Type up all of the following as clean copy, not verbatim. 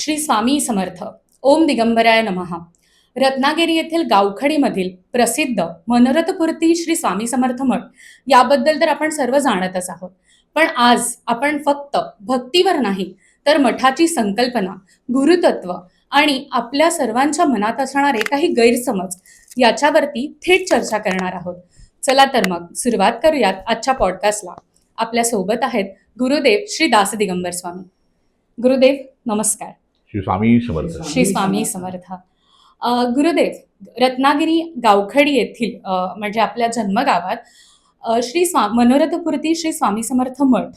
श्री स्वामी समर्थ. ओम दिगंबराय नमः. रत्नागिरी येथील गावखडीमधील प्रसिद्ध मनोरथपूर्ती श्री स्वामी समर्थ मठ याबद्दल तर आपण सर्व जाणतच आहोत. पण आज आपण फक्त भक्तीवर नाही तर मठाची संकल्पना, गुरुतत्व आणि आपल्या सर्वांच्या मनात असणारे काही गैरसमज याच्यावरती थेट चर्चा करणार आहोत. चला तर मग सुरुवात करूयात आजच्या पॉडकास्टला. आपल्या सोबत आहेत गुरुदेव श्री दास दिगंबर स्वामी. गुरुदेव नमस्कार. श्री स्वामी समर्थ. श्री स्वामी समर्थ. गुरुदेव, रत्नागिरी गावखडी येथील म्हणजे आपल्या जन्मगावात मनोरथपूर्ती श्री स्वामी समर्थ मठ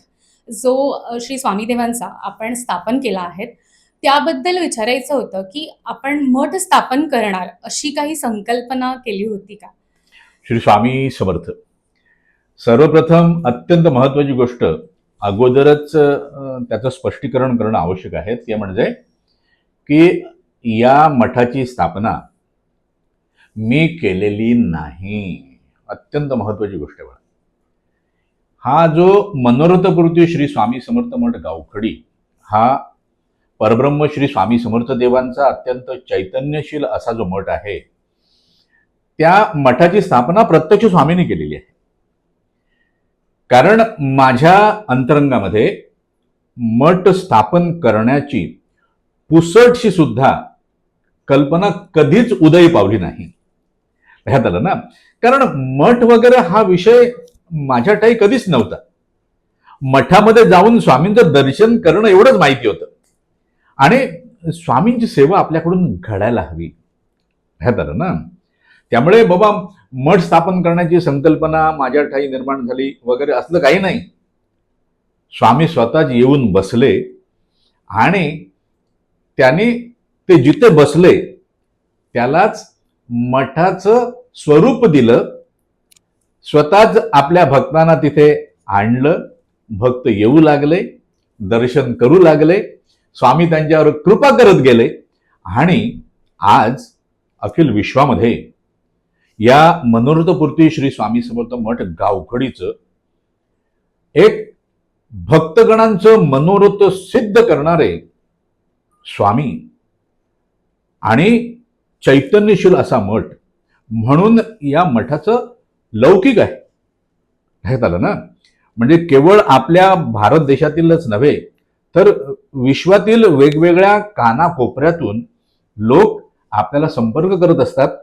जो श्री स्वामीदेवांचा आपण स्थापन केला आहे, त्याबद्दल विचारायचं होतं की आपण मठ स्थापन करणार अशी काही संकल्पना केली होती का? श्री स्वामी समर्थ. सर्वप्रथम अत्यंत महत्त्वाची गोष्ट अगोदरच त्याचं स्पष्टीकरण करणं आवश्यक आहे. ते म्हणजे की या मठाची स्थापना मी केलेली नाही. अत्यंत महत्त्वाची गोष्ट आहे. हा जो मनोरथपूर्ती श्री स्वामी समर्थ मठ गावखडी हा परब्रह्म श्री स्वामी समर्थ देवांचा अत्यंत चैतन्यशील असा जो मठ आहे, त्या मठाची स्थापना प्रत्यक्ष स्वामींनी केलेली आहे. कारण माझ्या अंतरंगामध्ये मठ स्थापन करण्याची पुसटशी सुद्धा कल्पना कधीच उदयी पावली नाही. ह्यात आलं ना. कारण मठ वगैरे हा विषय माझ्या ठाई कधीच नव्हता. मठामध्ये जाऊन स्वामींचं दर्शन करणं एवढंच माहिती होतं आणि स्वामींची सेवा आपल्याकडून घडायला हवी. ह्यात आलं ना. त्यामुळे बाबा मठ स्थापन करण्याची संकल्पना माझ्या ठाई निर्माण झाली वगैरे असलं काही नाही. स्वामी स्वतःच येऊन बसले आणि त्यांनी ते जिथे बसले त्यालाच मठाचं स्वरूप दिलं. स्वतःच आपल्या भक्तांना तिथे आणलं. भक्त येऊ लागले, दर्शन करू लागले. स्वामी त्यांच्यावर कृपा करत गेले आणि आज अखिल विश्वामध्ये या मनोरथपूर्ती श्री स्वामी समर्थ मठ गावखडीचं एक भक्तगणांचं मनोरथ सिद्ध करणारे स्वामी आणि चैतन्यशील असा मठ म्हणून या मठाचं लौकिक आहे. ह्यात आलं ना. म्हणजे केवळ आपल्या भारत देशातीलच नव्हे तर विश्वातील वेगवेगळ्या कानाकोपऱ्यातून लोक आपल्याला संपर्क करत असतात.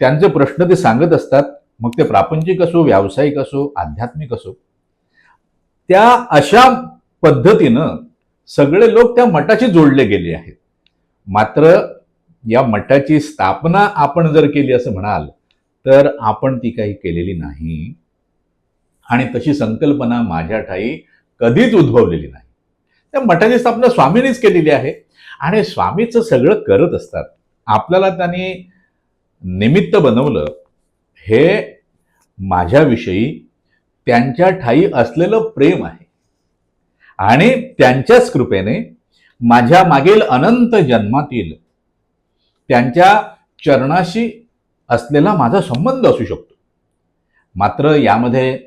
त्यांचे प्रश्न ते सांगत असतात. मग ते प्रापंचिक असो, व्यावसायिक असो, आध्यात्मिक असो. त्या अशा पद्धतीनं सगळे लोक त्या मठाशी जोडले गेले आहेत. मात्र या मठाची स्थापना आपण जर केली असं म्हणाल तर आपण ती काही केलेली नाही आणि तशी संकल्पना माझ्या ठाई कधीच उद्भवलेली नाही. त्या मठाची स्थापना स्वामींनीच केलेली आहे आणि स्वामीचं सगळं करत असतात. आपल्याला त्यांनी निमित्त बनवलं. हे माझ्याविषयी त्यांच्या ठाई असलेलं प्रेम आहे आणि त्यांच्याच कृपेने माझ्या मागील अनंत जन्मातील त्यांच्या चरणाशी असलेला माझा संबंध असू शकतो. मात्र यामध्ये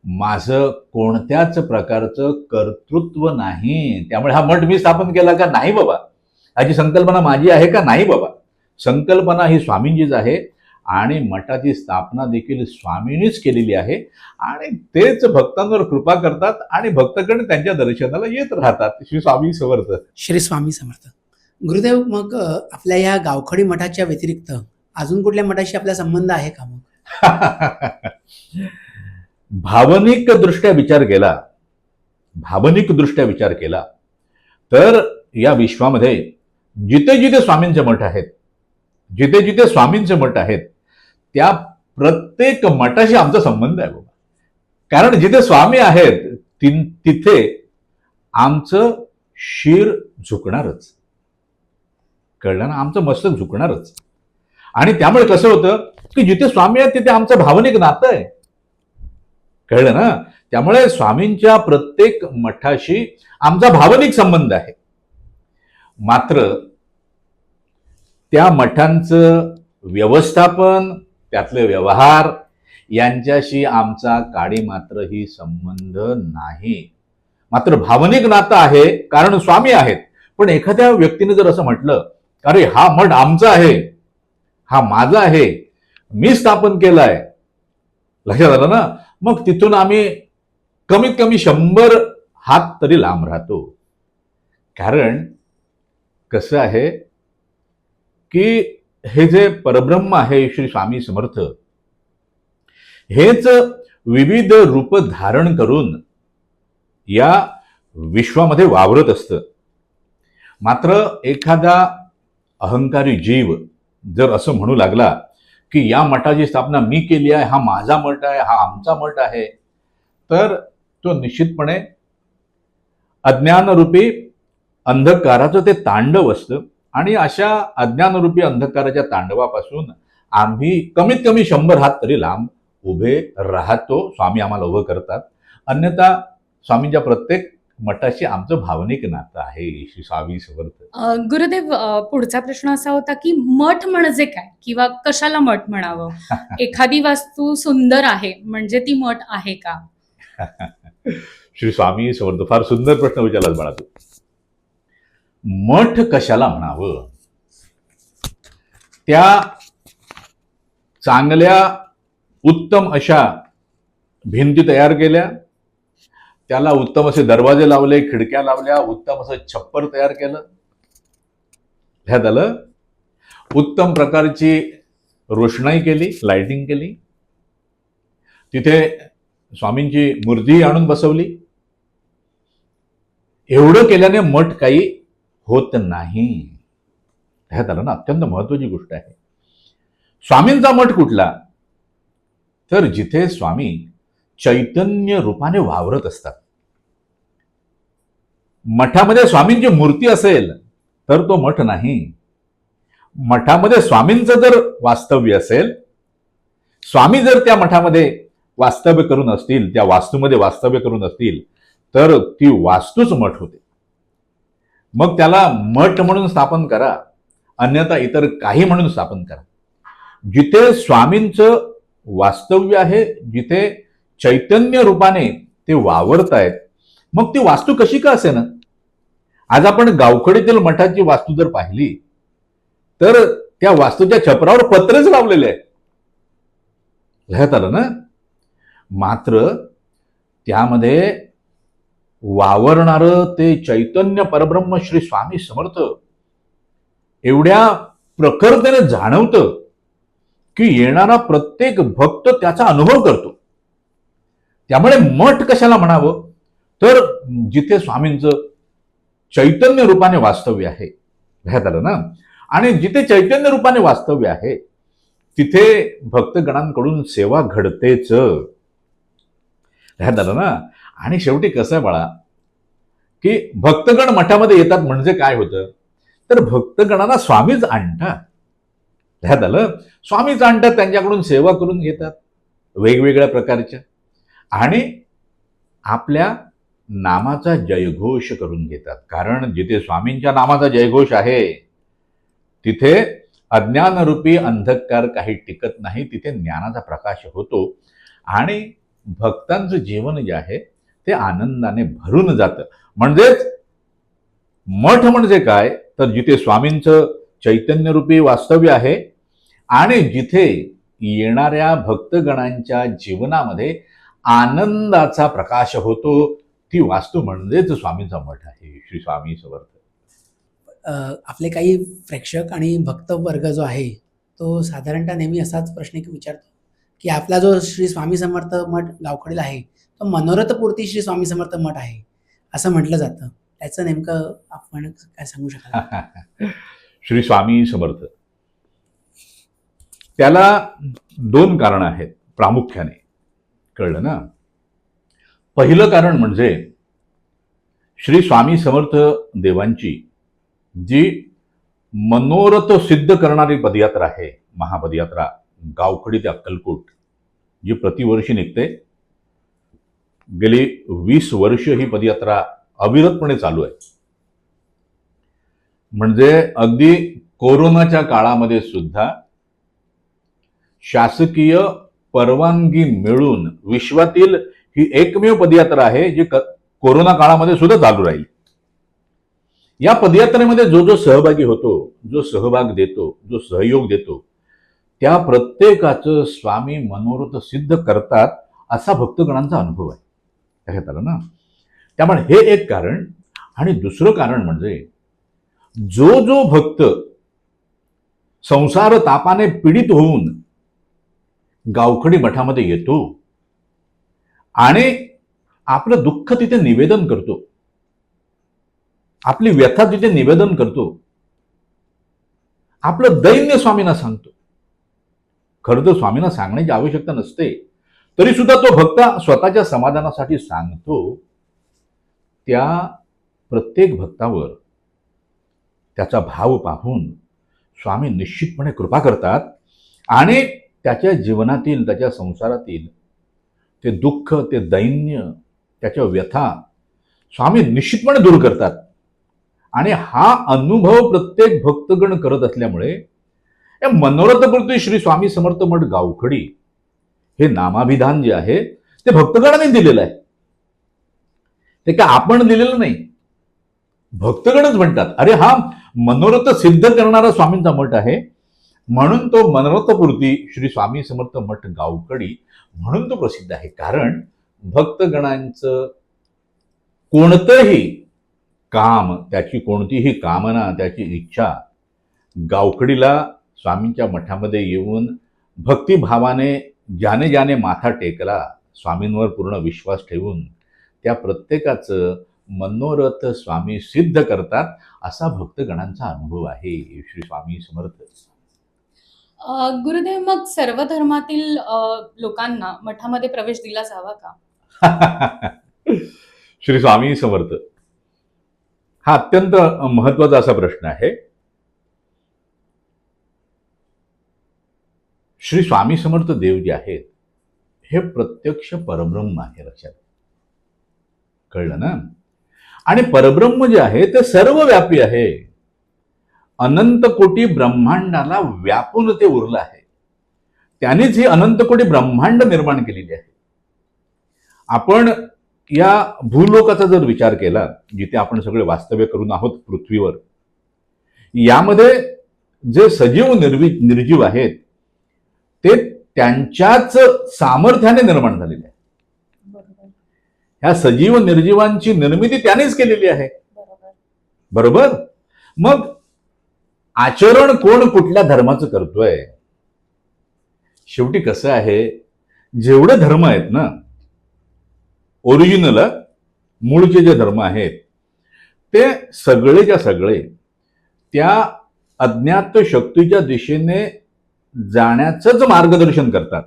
माझं कोणत्याच प्रकारचं कर्तृत्व नाही. त्यामुळे हा मठ मी स्थापन केला का नाही बाबा, याची संकल्पना माझी आहे का नाही बाबा. संकल्पना ही स्वामींचीच आहे आणि मठाची स्थापना देखील स्वामींनीच केलेली आहे आणि तेच भक्तांवर कृपा करतात आणि भक्तगण त्यांच्या दर्शनाला येत राहतात. श्री स्वामी समर्थ. श्री स्वामी समर्थ. गुरुदेव, मग आपल्या या गावखडी मठाच्या व्यतिरिक्त अजून कुठल्या मठाशी आपला संबंध आहे का? मग भावनिक दृष्ट्या विचार केला तर या विश्वामध्ये जिथे जिथे स्वामींचे मठ आहेत, जिथे जिथे स्वामींचे मठ आहेत, त्या प्रत्येक मठाशी आमचा संबंध आहे बाबा. कारण जिथे स्वामी आहेत तिथे आमचं शिर झुकणारच. कळलं ना. आमचं मस्तक झुकणारच. आणि त्यामुळे कसं होतं की जिथे स्वामी आहेत तिथे आमचं भावनिक नातं आहे. कळलं ना. त्यामुळे स्वामींच्या प्रत्येक मठाशी आमचा भावनिक संबंध आहे. मात्र त्या मठांचं व्यवस्थापन, त्यातले व्यवहार यांच्याशी आमचा काडी मात्रही संबंध नाही. मात्र भावनिक नातं आहे कारण स्वामी आहेत. पण एखाद्या व्यक्तीने जर असं म्हटलं, अरे हा मठ आमचा आहे, हा माझा आहे, मी स्थापन केलाय, लक्षात आलं ना, मग तिथून आम्ही कमीत कमी 100 हात तरी लांब राहतो. कारण कसं आहे की हे जे परब्रह्म आहे श्री स्वामी समर्थ, हेच विविध रूप धारण करून या विश्वामध्ये वावरत असतं. मात्र एखादा अहंकारी जीव जर असं म्हणू लागला की या मठाची स्थापना मी केली आहे, हा माझा मठ आहे, हा आमचा मठ आहे, तर तो निश्चितपणे अज्ञानरूपी अंधकाराचं ते तांडव असतं. आणि अशा अज्ञानरूपी अंधकाराच्या तांडवापासून आम्ही कमीत कमी 100 हात तरी लांब उभे राहतो. स्वामी आम्हाला उभं करतात. अन्यथा स्वामींच्या प्रत्येक मठाशी आमचं भावनिक नातं आहे. श्री स्वामी समर्थ. गुरुदेव, पुढचा प्रश्न असा होता की मठ म्हणजे काय, किंवा कशाला मठ म्हणावं? एखादी वास्तू सुंदर आहे म्हणजे ती मठ आहे का? श्री स्वामी समर्थ. फार सुंदर प्रश्न विचारलास बाळा तू. मठ कशाला म्हणावं? त्या चांगल्या उत्तम अशा भिंती तयार केल्या, त्याला उत्तम असे दरवाजे लावले, खिडक्या लावल्या, उत्तम असं छप्पर तयार केलं, ह्यात आलं, उत्तम प्रकारची रोषणाई केली, लाइटिंग केली, तिथे स्वामींची मूर्ती आणून बसवली. एवढं केल्याने मठ काही होत नाही. ह्यात आलं ना, अत्यंत महत्वाची गोष्ट आहे. स्वामींचा मठ कुठला? तर जिथे स्वामी चैतन्य रूपाने वावरत असतात. मठामध्ये स्वामींची मूर्ती असेल तर तो मठ नाही. मठामध्ये स्वामींचं जर वास्तव्य असेल, स्वामी जर त्या मठामध्ये वास्तव्य करून असतील, त्या वास्तूमध्ये वास्तव्य करून असतील, तर ती वास्तूच मठ होते. मग त्याला मठ म्हणून स्थापन करा, अन्यथा इतर काही म्हणून स्थापन करा. जिथे स्वामींचं वास्तव्य आहे, जिथे चैतन्य रूपाने ते वावरत आहेत, मग ती वास्तू कशी का असे ना. आज आपण गावखडीतील मठाची वास्तू जर पाहिली तर त्या वास्तूच्या छपरावर पत्रेच लावलेले आहेत. लक्षात आलं ना. मात्र त्यामध्ये वावरणारं ते चैतन्य परब्रह्म श्री स्वामी समर्थ एवढ्या प्रखरतेने जाणवतं की येणारा प्रत्येक भक्त त्याचा अनुभव करतो. त्यामुळे मठ कशाला म्हणावं? तर जिथे स्वामींचं चैतन्य रूपाने वास्तव्य आहे, ह्यात आलं ना. आणि जिथे चैतन्य रूपाने वास्तव्य आहे तिथे भक्तगणांकडून सेवा घडतेच, ह्यात आलं ना. आणि शेवटी कसं आहे बाळा, की भक्तगण मठामध्ये येतात म्हणजे काय होतं, तर भक्तगणांना स्वामीच आणतात. ह्यात आलं. स्वामीच आणतात, त्यांच्याकडून सेवा करून घेतात वेगवेगळ्या प्रकारच्या, आणि आपल्या नामाचा जयघोष करून घेतात. कारण जिथे स्वामींच्या नामाचा जयघोष आहे तिथे अज्ञानरूपी अंधकार काही टिकत नाही, तिथे ज्ञानाचा प्रकाश होतो आणि भक्तांचं जीवन जे आहे ते आनंदाने भरून जातं. म्हणजेच मठ म्हणजे काय, तर जिथे स्वामींचं चैतन्यरूपी वास्तव्य आहे आणि जिथे येणाऱ्या भक्तगणांच्या जीवनामध्ये आनंदाचा प्रकाश होतो, ती वास्तू म्हणजेच स्वामींचा मठ आहे. श्री स्वामी समर्थ. आपले काही प्रेक्षक आणि भक्त वर्ग जो आहे तो साधारणतः नेहमी असाच प्रश्न विचारतो की आपला जो श्री स्वामी समर्थ मठ गावखडीला आहे तो मनोरथपूर्ती श्री स्वामी समर्थ मठ आहे असं म्हटलं जातं. त्याचं नेमकं आपण काय सांगू शकाल? श्री स्वामी समर्थ, त्याला 2 कारणं आहेत प्रामुख्याने. कळलं ना. पहिलं कारण म्हणजे श्री स्वामी समर्थ देवांची जी मनोरथ सिद्ध करणारी पदयात्रा आहे, महापदयात्रा गावखडी ते अक्कलकोट, जी प्रतिवर्षी निघते. गेली 20 वर्ष ही पदयात्रा अविरतपणे चालू आहे. म्हणजे अगदी कोरोनाच्या काळामध्ये सुद्धा शासकीय परवानगी मिळून विश्वातील ही एकमेव पदयात्रा आहे जी कोरोना काळामध्ये सुद्धा चालू राहील. या पदयात्रेमध्ये जो जो सहभागी होतो, जो सहभाग देतो, जो सहयोग देतो, त्या प्रत्येकाचं स्वामी मनोरथ सिद्ध करतात असा भक्तगणांचा अनुभव आहे. लक्षात आलं ना? त्यामुळे हे एक कारण. आणि दुसरं कारण म्हणजे जो जो भक्त संसार तापाने पीडित होऊन गावखडी मठामध्ये येतो आणि आपलं दुःख तिथे निवेदन करतो, आपली व्यथा तिथे निवेदन करतो, आपलं दैन्य स्वामींना सांगतो. खरं तर स्वामींना सांगण्याची आवश्यकता नसते, तरी सुद्धा तो भक्त स्वतःच्या समाधानासाठी सांगतो. त्या प्रत्येक भक्तावर त्याचा भाव पाहून स्वामी निश्चितपणे कृपा करतात आणि त्याच्या जीवनातील, त्याच्या संसारातील ते दुःख, ते दैन्य, त्याच्या व्यथा स्वामी निश्चितपणे दूर करतात. आणि हा अनुभव प्रत्येक भक्तगण करत असल्यामुळे या मनोरथपूर्ती श्री स्वामी समर्थ मठ गावखडी हे नामाभिधान जे आहे ते भक्तगणाने दिलेलं आहे. ते काय आपण दिलेलं नाही, भक्तगणच म्हणतात अरे हा मनोरथ सिद्ध करणारा स्वामींचा मठ आहे, म्हणून तो मनोरथपूर्ती श्री स्वामी समर्थ मठ गावखडी म्हणून तो प्रसिद्ध आहे. कारण भक्तगणांचं कोणतंही काम, त्याची कोणतीही कामना, त्याची इच्छा गावखडीला स्वामींच्या मठामध्ये येऊन भक्तिभावाने ज्याने ज्याने माथा टेकला, स्वामींवर पूर्ण विश्वास ठेवून, त्या प्रत्येकाचं मनोरथ स्वामी सिद्ध करतात असा भक्तगणांचा अनुभव आहे. श्री स्वामी समर्थ. गुरुदेव, मग सर्व धर्मातील लोकांना मठामध्ये प्रवेश दिला जावा का? श्री स्वामी समर्थ. हा अत्यंत महत्वाचा असा प्रश्न आहे. श्री स्वामी समर्थ देव जे आहेत हे प्रत्यक्ष परब्रह्म आहे. लक्षात कळलं ना? आणि परब्रह्म जे आहे ते सर्वव्यापी आहे. अनंत कोटी ब्रह्मांडाला व्यापून ते उरलं आहे. त्यानेच ही अनंत कोटी ब्रह्मांड निर्माण केलेली आहे. आपण या भूलोकाचा जर विचार केला, जिथे आपण सगळे वास्तव्य करून आहोत पृथ्वीवर, यामध्ये जे सजीव निर्जीव आहेत ते त्यांच्याच सामर्थ्याने निर्माण झालेले आहे. ह्या सजीव निर्जीवांची निर्मिती त्यानेच केलेली आहे. बरोबर? मग आचरण कोण कुठल्या धर्माचं करतोय? शेवटी कसं आहे, जेवढे धर्म आहेत ना, ओरिजिनल मूळचे जे धर्म आहेत ते सगळेच्या सगळे त्या अज्ञात शक्तीच्या दिशेने जाण्याचंच मार्गदर्शन करतात.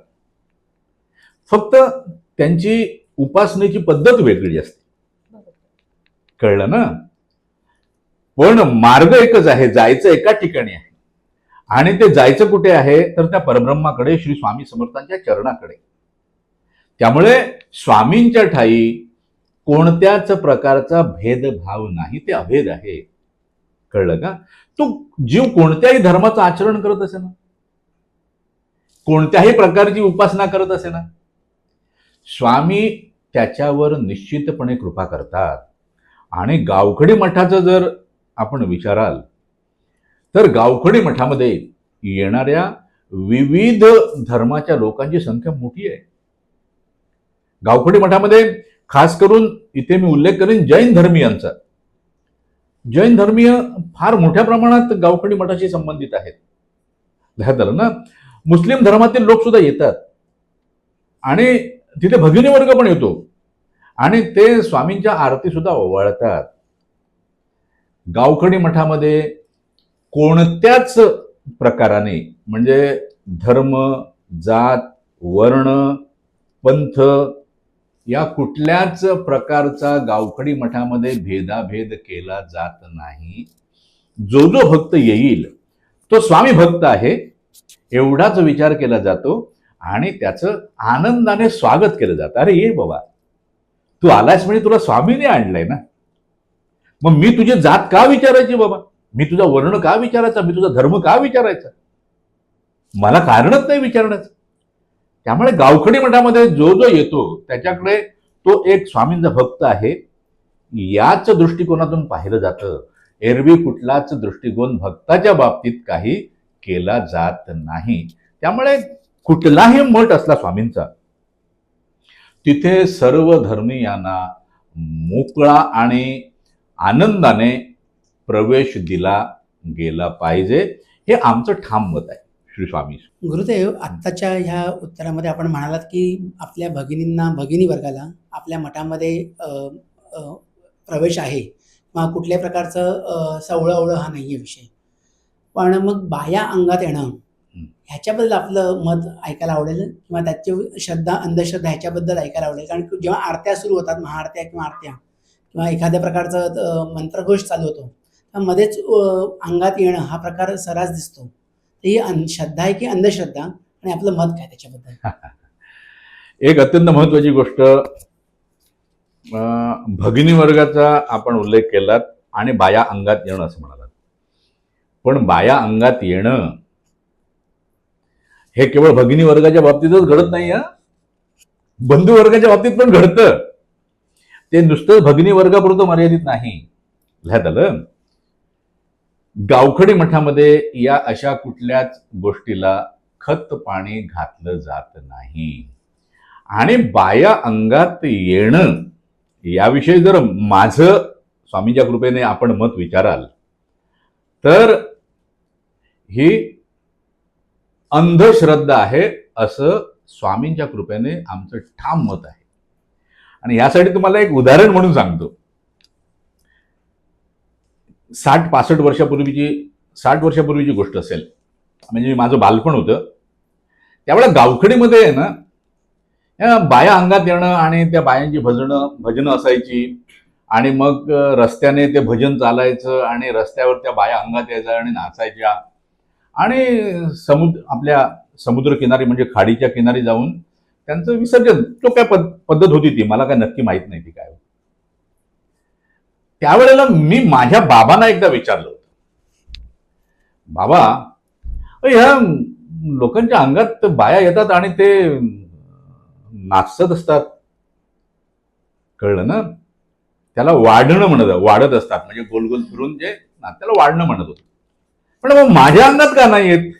फक्त त्यांची उपासनेची पद्धत वेगळी असते. कळलं ना? पण मार्ग एकच आहे, जायचं एका ठिकाणी आहे. आणि ते जायचं कुठे आहे तर त्या परब्रह्माकडे, श्री स्वामी समर्थांच्या चरणाकडे. त्यामुळे स्वामींच्या ठाई कोणत्याच प्रकारचा भेदभाव नाही, ते अभेद आहे. कळलं का? तो जीव कोणत्याही धर्माचं आचरण करत असे ना, कोणत्याही प्रकारची उपासना करत असे ना, स्वामी त्याच्यावर निश्चितपणे कृपा करतात. आणि गावखडी मठाचं जर आपण विचाराल तर गावखडी मठामध्ये येणाऱ्या विविध धर्माच्या लोकांची संख्या मोठी आहे. गावखडी मठामध्ये खास करून इथे मी उल्लेख करेन जैन धर्मीयांचा. जैन धर्मीय फार मोठ्या प्रमाणात गावखडी मठाशी संबंधित आहेत. लक्षात आलं ना? मुस्लिम धर्मातील लोक सुद्धा येतात आणि तिथे भगिनी वर्ग पण येतो आणि ते स्वामींच्या आरती सुद्धा ओवाळतात. गावखडी मठामध्ये कोणत्याच प्रकाराने, म्हणजे धर्म, जात, वर्ण, पंथ या कुठल्याच प्रकारचा गावखडी मठामध्ये भेदाभेद केला जात नाही. जो जो भक्त येईल तो स्वामी भक्त आहे एवढाच विचार केला जातो आणि त्याचं आनंदाने स्वागत केलं जातं. अरे ये बाबा, तू आलास म्हणजे तुला स्वामीने आणलंय ना, मग मी तुझी जात का विचारायची बाबा, मी तुझा वर्ण का विचारायचा, मी तुझा धर्म का विचारायचा, मला कारणच नाही विचारण्याचं. त्यामुळे गावखडी मठामध्ये जो जो येतो त्याच्याकडे तो एक स्वामींचा भक्त आहे याच दृष्टिकोनातून पाहिलं जातं. एरवी कुठलाच दृष्टिकोन भक्ताच्या बाबतीत काही केला जात नाही. त्यामुळे कुठलाही मठ असला स्वामींचा, तिथे सर्व धर्मीयांना मोकळा आणि आनंदाने प्रवेश दिला गेला पाहिजे, हे आमचं ठाम मत आहे. श्री स्वामी. गुरुदेव, आत्ताच्या ह्या उत्तरामध्ये आपण म्हणालात की आपल्या भगिनी वर्गाला आपल्या मठामध्ये प्रवेश आहे किंवा कुठल्याही प्रकारचं सवळं हा नाही आहे विषय. पण मग बाया अंगात येणं ह्याच्याबद्दल आपलं मत ऐकायला आवडेल किंवा त्याची श्रद्धा अंधश्रद्धा ह्याच्याबद्दल ऐकायला आवडेल. कारण की जेव्हा आरत्या सुरू होतात, महाआरत्या किंवा आरत्या किंवा एखाद्या प्रकारचं मंत्रघोष चालू होतो, तर मध्येच अंगात येणं हा प्रकार सर्रास दिसतो. तर ही श्रद्धा आहे की अंधश्रद्धा, आणि आपलं मत काय त्याच्याबद्दल? एक अत्यंत महत्वाची गोष्ट, भगिनी वर्गाचा आपण उल्लेख केलात आणि बाया अंगात येणं असं म्हणालात. पण बाया अंगात येणं हे केवळ भगिनी वर्गाच्या बाबतीतच घडत नाही, बंधू वर्गाच्या बाबतीत पण घडतं. ते नुसतं भगिनी वर्गापुरतं मर्यादित नाही. लक्षात आलं? गावखडी मठामध्ये या अशा कुठल्याच गोष्टीला खत पाणी घातलं जात नाही. आणि बाया अंगात येणं याविषयी जर माझं स्वामींच्या कृपेने आपण मत विचाराल तर ही अंधश्रद्धा आहे, असं स्वामींच्या कृपेने आमचं ठाम मत आहे. आणि यासाठी तुम्हाला एक उदाहरण म्हणून सांगतो. 60-65 वर्षापूर्वीची गोष्ट असेल, म्हणजे माझं बालपण होतं. त्यावेळेला गावखडीमध्ये आहे ना, बाया अंगात येणं आणि त्या बायांची भजनं असायची, आणि मग रस्त्याने ते भजन चालायचं आणि रस्त्यावर त्या बाया अंगात यायच्या आणि नाचायच्या. आणि आपल्या समुद्र किनारी म्हणजे खाडीच्या किनारी जाऊन त्यांचं विसर्जन, तो काय पद्धत होती ती, मला काय नक्की माहित नाही ती काय. त्यावेळेला मी माझ्या बाबांना एकदा विचारलं होतं, बाबा, ह्या लोकांच्या अंगात बाया येतात आणि ते नाचत असतात, कळलं ना? त्याला वाढणं वाढत असतात, म्हणजे गोल गोल फिरून जे त्याला वाढणं म्हणत होतं. पण मग माझ्या अंगात का नाही येत?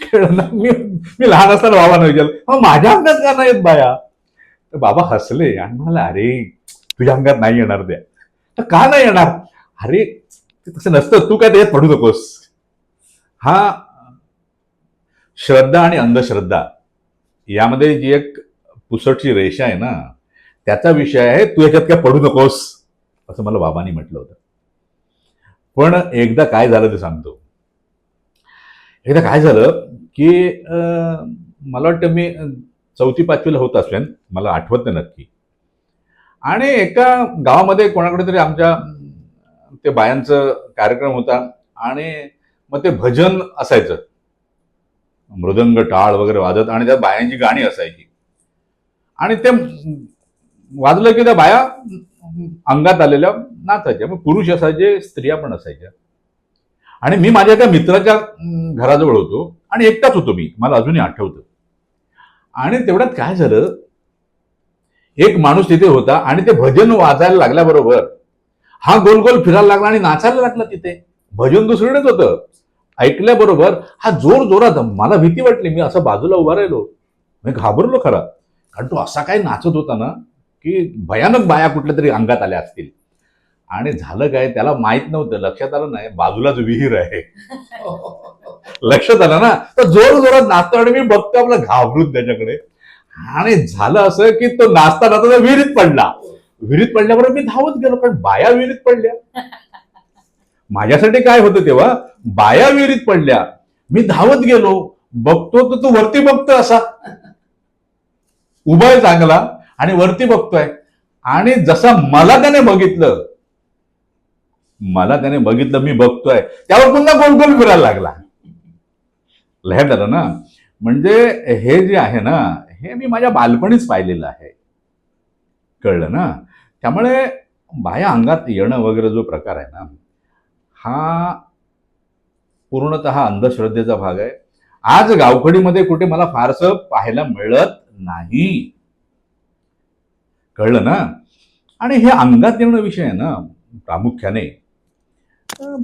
कळलं ना? मी लहान असताना बाबांना विचारलं, मग माझ्या अंगात का नाही येत बाया? तर बाबा हसले आणि म्हणाले, अरे तुझ्या अंगात नाही येणार त्या. तर का नाही येणार? अरे तसं नसतं, तू काय त्याच्यात पडू नकोस. हा श्रद्धा आणि अंधश्रद्धा यामध्ये जी एक पुसटची रेषा आहे ना, त्याचा विषय आहे. तू याच्यात काय पडू नकोस, असं मला बाबांनी म्हटलं होतं. पण एकदा काय झालं ते सांगतो. एकदा काय झालं की मला वाटतं मी 4वी-5वीला होत असेल, मला आठवत नाही नक्की. आणि एका गावामध्ये कोणाकडे तरी आमच्या ते बायांचं कार्यक्रम होता, आणि मग ते भजन असायचं, मृदंग टाळ वगैरे वाजत, आणि त्या बायांची गाणी असायची. आणि ते वाजलं की त्या बाया अंगात आलेल्या नाचायच्या. मग पुरुष असायचे, स्त्रिया पण असायच्या. आणि मी माझ्या एका मित्राच्या घराजवळ होतो आणि एकटाच होतो मी, मला अजूनही आठवतं. आणि तेवढ्यात काय झालं, एक माणूस तिथे होता आणि ते भजन वाजायला लागल्याबरोबर हा गोल गोल फिरायला लागला आणि नाचायला लागला. तिथे भजन दुसरीकडेच होतं. ऐकल्याबरोबर हा जोर जोरात, मला भीती वाटली, मी असं बाजूला उभा राहिलो, मी घाबरलो खरा. कारण तो असा काय नाचत होता ना की भयानक बाया कुठल्या तरी अंगात आल्या असतील. आणि झालं काय, त्याला माहित नव्हतं, लक्षात आलं नाही बाजूलाच विहीर आहे. लक्षात आलं ना, तर जोर जोरात नाचतो आणि मी बघतो आपला घाबरून त्याच्याकडे. आणि झालं असं की तो नाचता नाचता विहिरीत पडला. विहिरीत पडल्याबरोबर मी धावत गेलो, कारण बाया विहिरीत पडल्या. माझ्यासाठी काय होतं तेव्हा, बाया विहिरीत पडल्या. मी धावत गेलो, बघतो तर तो वरती बघतोय, असा उभा आहे चांगला आणि वरती बघतोय. आणि जसा मला त्याने बघितलं, मी बघतोय, त्यावर पुन्हा गोल गोल फिरायला लागला. लक्षात आलं ना? म्हणजे हे जे आहे ना, हे मी माझ्या बालपणीच पाहिलेलं आहे, कळलं ना? त्यामुळे बाया अंगात येणं वगैरे जो प्रकार आहे ना, हा पूर्णतः अंधश्रद्धेचा भाग आहे. आज गावखडीमध्ये कुठे मला फारसं पाहायला मिळत नाही, कळलं ना? आणि हे अंगात येणं विषय आहे ना प्रामुख्याने.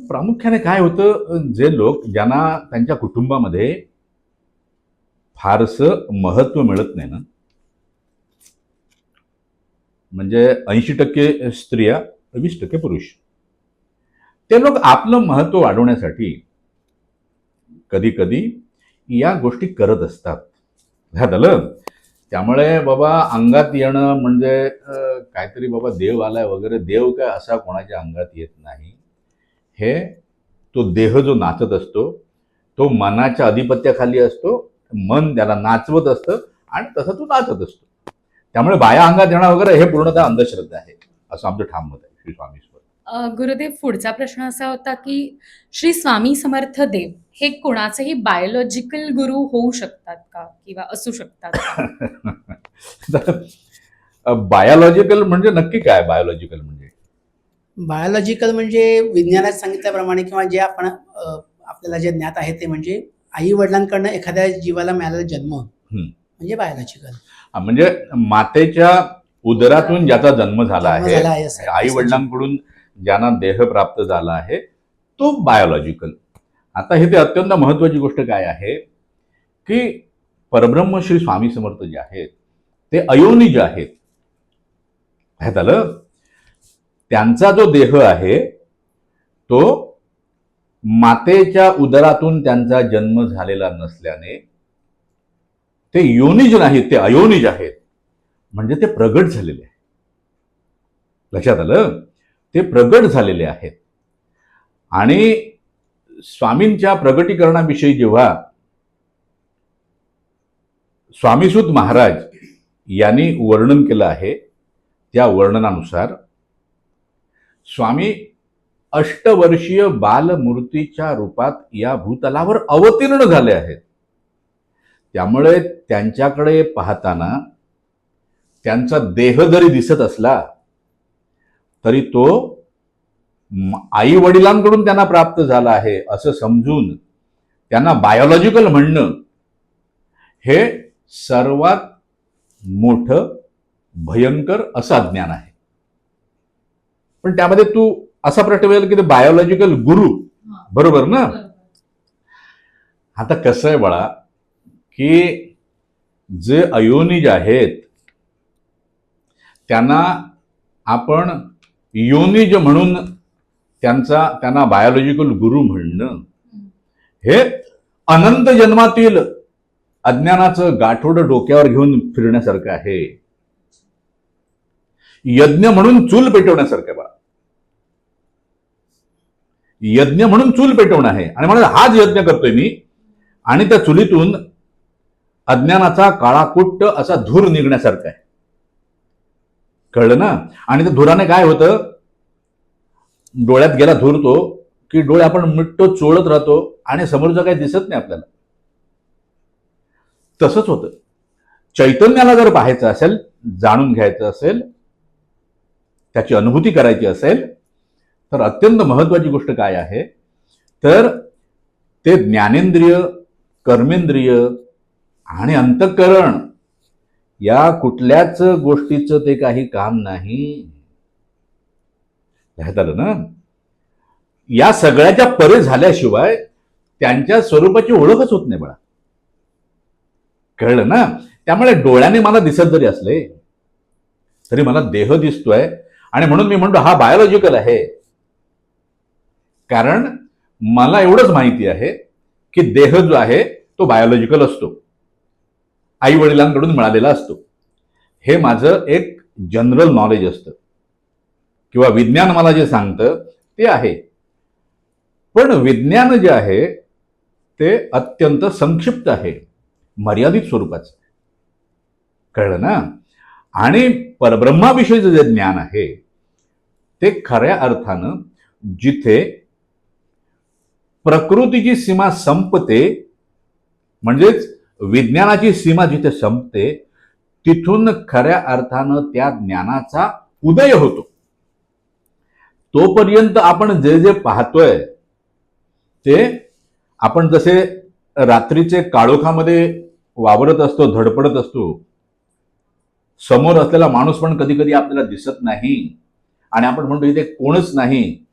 प्रामुख्याने काय होतं, जे लोक ज्यांना त्यांच्या कुटुंबामध्ये फारसं महत्व मिळत नाही ना, म्हणजे 80% स्त्रिया 20% पुरुष, ते लोक आपलं महत्व वाढवण्यासाठी कधी कधी या गोष्टी करत असतात. ह्यात आलं. त्यामुळे बाबा अंगात येणं म्हणजे काहीतरी बाबा देव आलाय वगैरे, देव काय असा कोणाच्या अंगात येत नाही. हे तो देह जो नाचत असतो तो मनाच्या अधिपत्याखाली असतो, मन त्याला नाचवत असतं आणि तसं तो नाचत असतो. त्यामुळे बाया अंगात येणं वगैरे हे पूर्णतः अंधश्रद्धा आहे, असं आमचं ठाम मत आहे श्री स्वामीश्वर. गुरुदेव, पुढचा प्रश्न असा होता की श्री स्वामी समर्थ देव हे कोणाचेही बायोलॉजिकल गुरु होऊ शकतात का किंवा असू शकतात का? बायोलॉजिकल म्हणजे नक्की काय बायोलॉजिकल म्हणजे? बायोलॉजिकल म्हणजे विज्ञानात सांगितल्याप्रमाणे किंवा जे आपण आपल्याला जे ज्ञात आहे ते म्हणजे आई वडिलांकडनं एखाद्या जीवाला मिळालेला जन्म म्हणजे बायोलॉजिकल. म्हणजे मातेच्या उदरातून ज्याचा जन्म झाला जन्म झाला आहे आहे, असं. आई वडिलांकडून ज्यांना देह प्राप्त झाला आहे, तो बायोलॉजिकल. आता हे ते अत्यंत महत्वाची गोष्ट काय आहे की परब्रह्म श्री स्वामी समर्थ जे आहेत ते अयोनिज आहेत. ह्यात आलं. त्यांचा जो देह आहे तो मातेच्या उदरातून त्यांचा जन्म झालेला नसल्याने ते योनिज नाहीत, ते अयोनिज आहेत. म्हणजे ते प्रगट झालेले आहे. लक्षात आलं. ते प्रगट झालेले आहेत. आणि स्वामींच्या प्रगटीकरणाविषयी जेव्हा स्वामीसूत महाराज यांनी वर्णन केलं आहे, त्या वर्णनानुसार स्वामी अष्टवर्षीय बालमूर्तीच्या रूपात या भूतलावर अवतीर्ण झाले आहेत. त्यामुळे त्यांच्याकडे पाहताना त्यांचा देह जरी दिसत असला तरी तो आई वडिलांकडून त्यांना प्राप्त झाला आहे असं समजून त्यांना बायोलॉजिकल म्हणणं हे सर्वात मोठं भयंकर असं अज्ञान आहे. पण त्यामध्ये तू असा प्रश्न मिळेल की ते बायोलॉजिकल गुरु, बरोबर ना? आता कसं आहे बाळा की जे अयोनिज आहेत त्यांना आपण योनिज म्हणून त्यांना बायोलॉजिकल गुरु म्हणणं हे अनंत जन्मातील अज्ञानाचं गाठोडं डोक्यावर घेऊन फिरण्यासारखं आहे. यज्ञ म्हणून चूल पेटवण्यासारखं बाळा. यज्ञ म्हणून चूल पेटवणं आहे आणि म्हणून हाच यज्ञ करतोय मी आणि त्या चुलीतून अज्ञानाचा काळाकुट्ट असा धूर निघण्यासारखा आहे. कळलं ना? आणि त्या धुराने काय होतं, डोळ्यात गेला धूर तो की डोळे आपण मिट्टो चोळत राहतो आणि समोरचं काही दिसत नाही आपल्याला. तसंच होतं. चैतन्याला जर पाहायचं असेल, जाणून घ्यायचं असेल, त्याची अनुभूती करायची असेल तर अत्यंत महत्वाची गोष्ट काय आहे तर ते ज्ञानेंद्रिय, कर्मेंद्रिय आणि अंतःकरण या कुठल्याच गोष्टीचं ते काही काम नाही. ध्यानात आलं ना? या सगळ्याच्या परे झाल्याशिवाय त्यांच्या स्वरूपाची ओळखच होत नाही बाळा. कळलं ना? त्यामुळे डोळ्याने मला दिसत जरी असले तरी मला देह दिसतोय आणि म्हणून मी म्हणतो हा बायोलॉजिकल आहे. कारण मला एवढंच माहिती आहे की देह जो आहे तो बायोलॉजिकल असतो, आई वडिलांकडून मिळालेला असतो. हे माझं एक जनरल नॉलेज असतं किंवा विज्ञान मला जे सांगतं ते आहे. पण विज्ञान जे आहे ते अत्यंत संक्षिप्त आहे, मर्यादित स्वरूपाचं. कळलं ना? आणि परब्रह्माविषयीचं जे ज्ञान आहे ते खऱ्या अर्थानं जिथे प्रकृतीची सीमा संपते, म्हणजेच विज्ञानाची सीमा जिथे संपते तिथून खऱ्या अर्थानं त्या ज्ञानाचा उदय होतो. तोपर्यंत आपण जे जे पाहतोय ते आपण जसे रात्रीचे काळोखामध्ये वावरत असतो, धडपडत असतो, समोर असलेला माणूस पण कधी कधी आपल्याला दिसत नाही आणि आपण म्हणतो इथे कोणच नाही.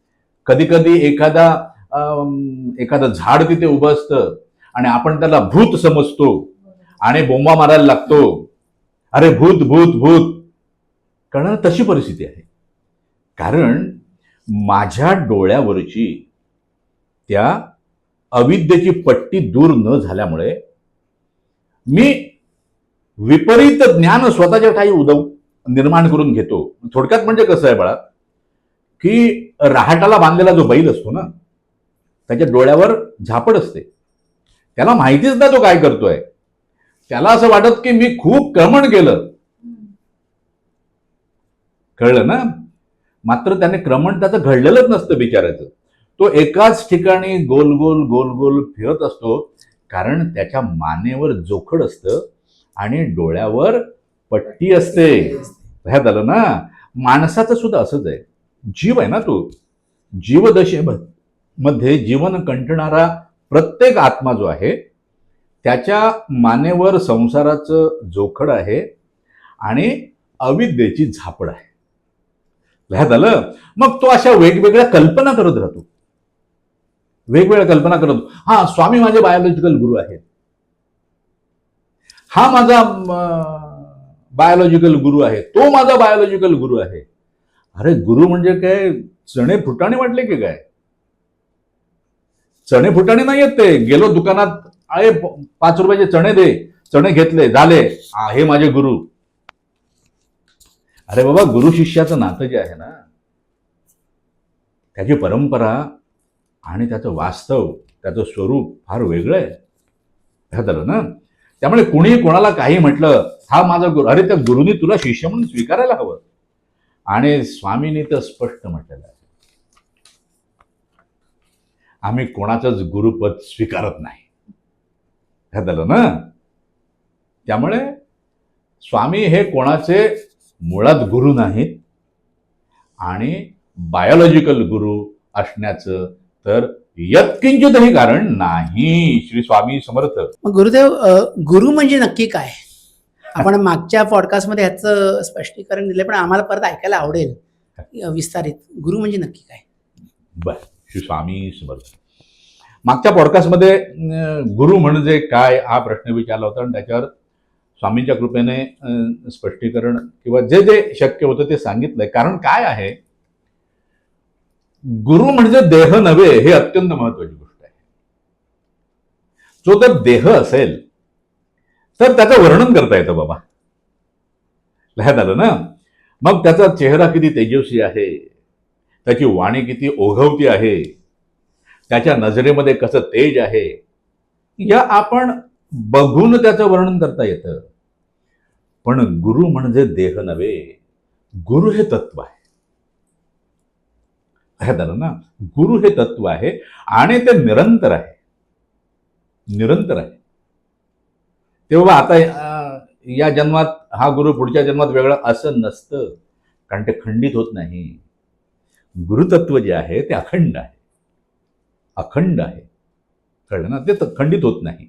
कधी कधी एखादं झाड तिथे उभं असतं आणि आपण त्याला भूत समजतो आणि बोंबा मारायला लागतो, अरे भूत भूत भूत. कारण तशी परिस्थिती आहे. कारण माझ्या डोळ्यावरची त्या अविद्येची पट्टी दूर न झाल्यामुळे मी विपरीत ज्ञान स्वतःच्या ठाई निर्माण करून घेतो. थोडक्यात म्हणजे कसं आहे बाळा, की रहाटाला बांधलेला जो बैल असतो ना, त्याच्या डोळ्यावर झापड असते. त्याला माहितीच नाही तो काय करतोय. त्याला असं वाटत की मी खूप क्रमण केलं. कळलं ना? मात्र त्याने क्रमण त्याचं घडलेलंच नसतं बिचारायचं. तो एकाच ठिकाणी गोल गोल गोल गोल फिरत असतो, कारण त्याच्या मानेवर जोखड असतं आणि डोळ्यावर पट्टी असते. ह्यात आलं ना? माणसाचं सुद्धा असंच आहे. जीव आहे ना तो. जीवदशेमध्ये जीवन कंठणारा प्रत्येक आत्मा जो आहे त्याच्या मानेवर संसाराचं जोखड आहे आणि अविद्येची झापड आहे. लक्षात आलं? मग तो अशा वेगवेगळ्या कल्पना करत राहतो. वेगवेगळ्या कल्पना करतो. हा, स्वामी माझे बायोलॉजिकल गुरु आहेत, हा माझा बायोलॉजिकल गुरु आहे, तो माझा बायोलॉजिकल गुरु आहे. अरे गुरु म्हणजे काय चणे फुटाणे वाटले की काय? चणे फुटाणे नाही येत ते. गेलो दुकानात, अरे 5 रुपयाचे चणे दे, चणे घेतले, झाले, हे माझे गुरु. अरे बाबा, गुरु शिष्याचं नातं जे आहे ना, त्याची परंपरा आणि त्याचं वास्तव, त्याचं स्वरूप फार वेगळं आहे. ह्यात आलं ना? त्यामुळे कुणी कोणाला काही म्हटलं, हा माझा गुरु, अरे त्या गुरुनी तुला शिष्य म्हणून स्वीकारायला हवं. आणि स्वामींनी तर स्पष्ट म्हटलेलं आहे, आम्ही कोणाचंच गुरुपद स्वीकारत नाही. ह्यात आलं ना? त्यामुळे स्वामी हे कोणाचे मुळात गुरु नाहीत आणि बायोलॉजिकल गुरु असण्याचं तर यत्किंचितही कारण नाही. श्री स्वामी समर्थ. मग गुरुदेव, गुरु म्हणजे नक्की काय? आपण मागच्या पॉडकास्टमध्ये ह्याचं स्पष्टीकरण दिलं, पण आम्हाला परत ऐकायला आवडेल विस्तारित. गुरु म्हणजे नक्की काय? बर, श्री स्वामी समर्थ. मागच्या पॉडकास्टमध्ये गुरु म्हणजे काय हा प्रश्न विचारला होता आणि त्याच्यावर स्वामींच्या कृपेने स्पष्टीकरण किंवा जे जे शक्य होतं ते सांगितलंय. कारण काय आहे, गुरु म्हणजे देह नव्हे, हे अत्यंत महत्वाची गोष्ट आहे. जो तर देह असेल तर त्याचं वर्णन करता येतं बाबा. लक्षात आलं ना? मग त्याचा चेहरा किती तेजस्वी आहे, त्याची वाणी किती ओघवती आहे, त्याच्या नजरेमध्ये कसं तेज आहे, या आपण बघून त्याचं वर्णन करता येतं. पण गुरु म्हणजे देह नव्हे, गुरु हे तत्व आहे. लक्षात आलं ना? गुरु हे तत्व आहे आणि ते निरंतर आहे. निरंतर आहे. तेव्हा आता या जन्मात हा गुरु, पुढच्या जन्मात वेगळा असं नसतं, कारण ते खंडित होत नाही. गुरुतत्व जे आहे ते अखंड आहे. अखंड आहे. कळलं ना? ते खंडित होत नाही.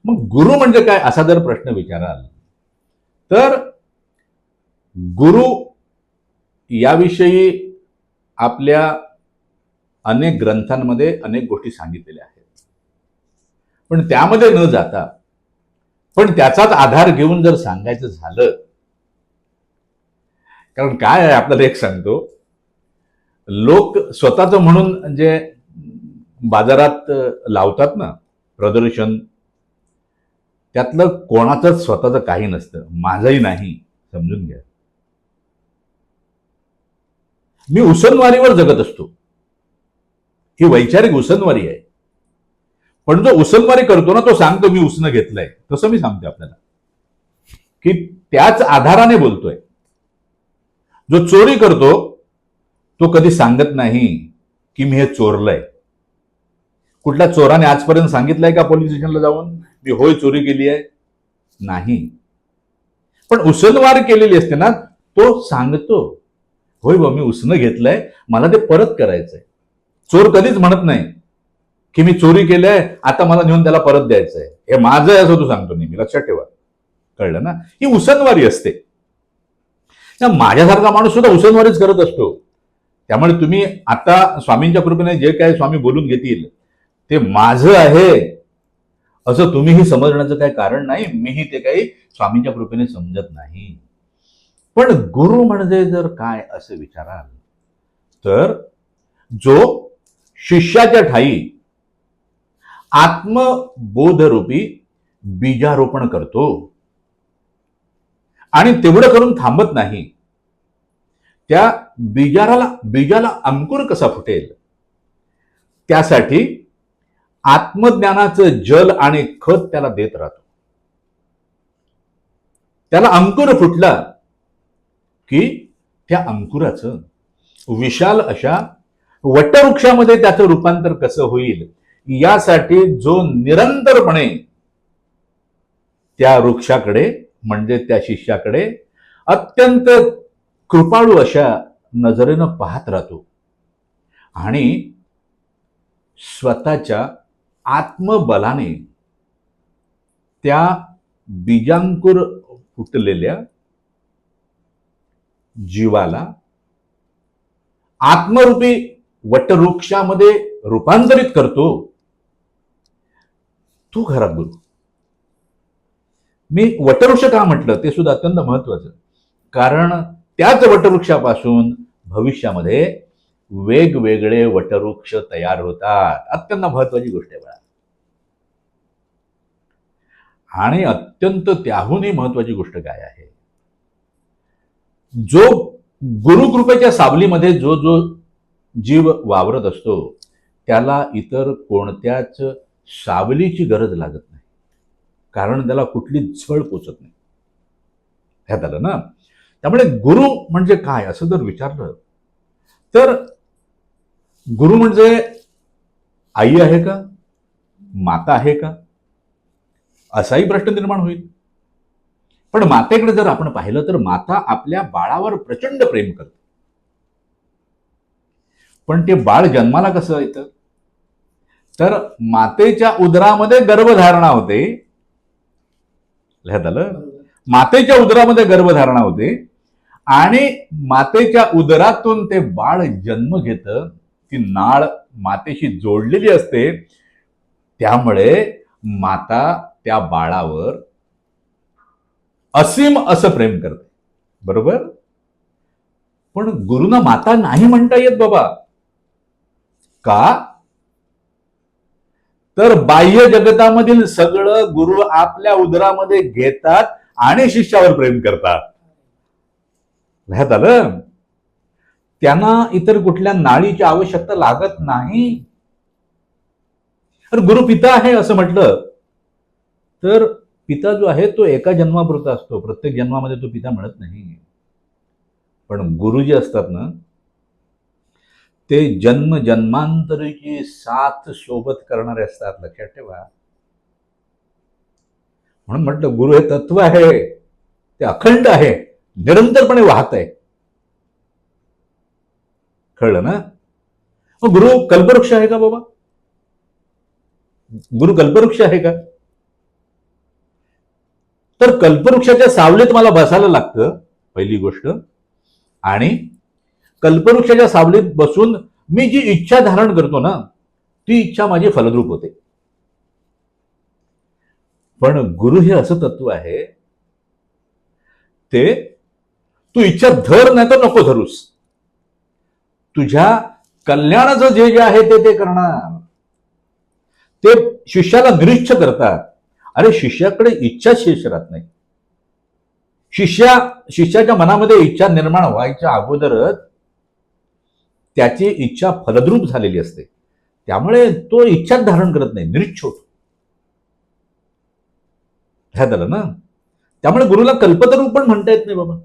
मग गुरु म्हणजे काय असा जर प्रश्न विचाराल तर गुरु याविषयी आपल्या अनेक ग्रंथांमध्ये अनेक गोष्टी सांगितलेल्या आहेत. पण त्यामध्ये न जाता, पण त्याचाच आधार घेऊन जर सांगायचं झालं, कारण काय आहे आपल्याला एक सांगतो, लोक स्वतःचं म्हणून जे बाजारात लावतात ना प्रदर्शन, त्यातलं कोणाचंच स्वतःचं काही नसतं. माझंही नाही, समजून घ्या. मी उसनवारीवर जगत असतो. ही वैचारिक उसनवारी आहे. पण जो उसनवारी करतो ना, तो सांगतो मी उसनं घेतलंय. तसं मी सांगतो आपल्याला की त्याच आधाराने बोलतोय. जो चोरी करतो तो कधी सांगत नाही की मी हे चोरलंय. कुठल्या चोराने आजपर्यंत सांगितलंय का पोलीस स्टेशनला जाऊन मी होय चोरी केली आहे? नाही. पण उसनवार केलेली असते ना, तो सांगतो होय बा मी उसनं घेतलंय, मला ते परत करायचंय. चोर कधीच म्हणत नाही की मी चोरी केलंय, आता मला नेऊन त्याला परत द्यायचंय, हे माझं आहे असं तू सांगतो नेहमी. लक्षात ठेवा. कळलं ना? ही उसनवारी असते. तर माझ्यासारखा माणूस सुद्धा उसनवारीच करत असतो. त्यामुळे तुम्ही आता स्वामींच्या कृपेने जे काही स्वामी बोलून घेतील ते माझं आहे असं तुम्हीही समजण्याचं काही कारण नाही. मीही ते काही स्वामींच्या कृपेने समजत नाही. पण गुरु म्हणजे जर काय असं विचाराल तर जो शिष्याच्या ठाई आत्मबोधरूपी बीजारोपण करतो आणि तेवढं करून थांबत नाही. त्या बीजाला अंकुर कसा फुटेल त्यासाठी आत्मज्ञानाचं जल आणि खत त्याला देत राहतो. त्याला अंकुर फुटला की त्या अंकुराचं विशाल अशा वटवृक्षामध्ये त्याचं रूपांतर कसं होईल यासाठी जो निरंतरपणे त्या वृक्षाकडे म्हणजे त्या शिष्याकडे अत्यंत कृपाळू अशा नजरेनं पाहत राहतो आणि स्वतःच्या आत्मबलाने त्या बीजांकुर फुटलेल्या जीवाला आत्मरूपी वटवृक्षामध्ये रूपांतरित करतो. तो खरा गुरु. मी वटवृक्ष का म्हटलं ते सुद्धा अत्यंत महत्वाचं, कारण त्याच वटवृक्षापासून भविष्यामध्ये वेगवेगळे वटवृक्ष तयार होतात. अत्यंत महत्वाची गोष्ट आहे बघा. आणि अत्यंत त्याहूनही महत्वाची गोष्ट काय आहे, जो गुरुकृपेच्या सावलीमध्ये जो जो जीव वावरत असतो त्याला इतर कोणत्याच सावलीची गरज लागत नाही, कारण त्याला कुठली झळ पोचत नाही. ह्यात आलं ना. त्यामुळे गुरु म्हणजे काय असं जर विचारलं तर गुरु म्हणजे आई आहे का, माता आहे का, असाही प्रश्न निर्माण होईल. पण मातेकडे जर आपण पाहिलं तर माता आपल्या बाळावर प्रचंड प्रेम करते. पण ते बाळ जन्माला कसं येतं तर मातेच्या उदरामध्ये गर्भधारणा होते. लक्षात आलं. मातेच्या उदरामध्ये गर्भधारणा होते आणि मातेच्या उदरातून ते बाळ जन्म घेतं. ती नाळ मातेशी जोडलेली असते, त्यामुळे माता त्या बाळावर असीम असं प्रेम करते. बरोबर. पण गुरुना माता नाही म्हणता येत बाबा. का तर बाह्य जगतामधील सगळं गुरु आपल्या उदरामध्ये घेतात आणि शिष्यावर प्रेम करतात. लक्षात आलं. त्यांना इतर कुठल्या नाळीची आवश्यकता लागत नाही. तर गुरु पिता आहे असं म्हटलं तर पिता जो आहे तो एका जन्मापुरता असतो, प्रत्येक जन्मामध्ये तो पिता मिळत नाही. पण गुरु जे असतात ना ते जन्म जन्मांतरीची साथ सोबत करणारे असतात. लक्षात ठेवा. म्हणून म्हटलं गुरु हे तत्व आहे, ते अखंड आहे, निरंतरपणे वाहत आहे. कळलं ना. मग गुरु कल्पवृक्ष आहे का बाबा? गुरु कल्पवृक्ष आहे का? तर कल्पवृक्षाच्या सावलीत मला बसायला लागतं पहिली गोष्ट, आणि कल्पवृक्षाच्या सावलीत बसून मी जी इच्छा धारण करतो ना ती इच्छा माझी फलद्रूप होते. पण गुरु हे असं तत्व आहे, ते तू इच्छा धर नाही तर नको धरूस, तुझ्या कल्याणाचं जे जे आहे ते करणार. ते शिष्याला निरीच्छ करतात. अरे शिष्याकडे इच्छा शेष राहत नाही. शिष्याच्या मनामध्ये इच्छा निर्माण व्हायच्या अगोदरच त्याची इच्छा फलद्रूप झालेली असते, त्यामुळे तो इच्छा धारण करत नाही, निरीच्छ होतो. ह्यात आलं ना. त्यामुळे गुरुला कल्पतरू पण म्हणता येत नाही बाबा.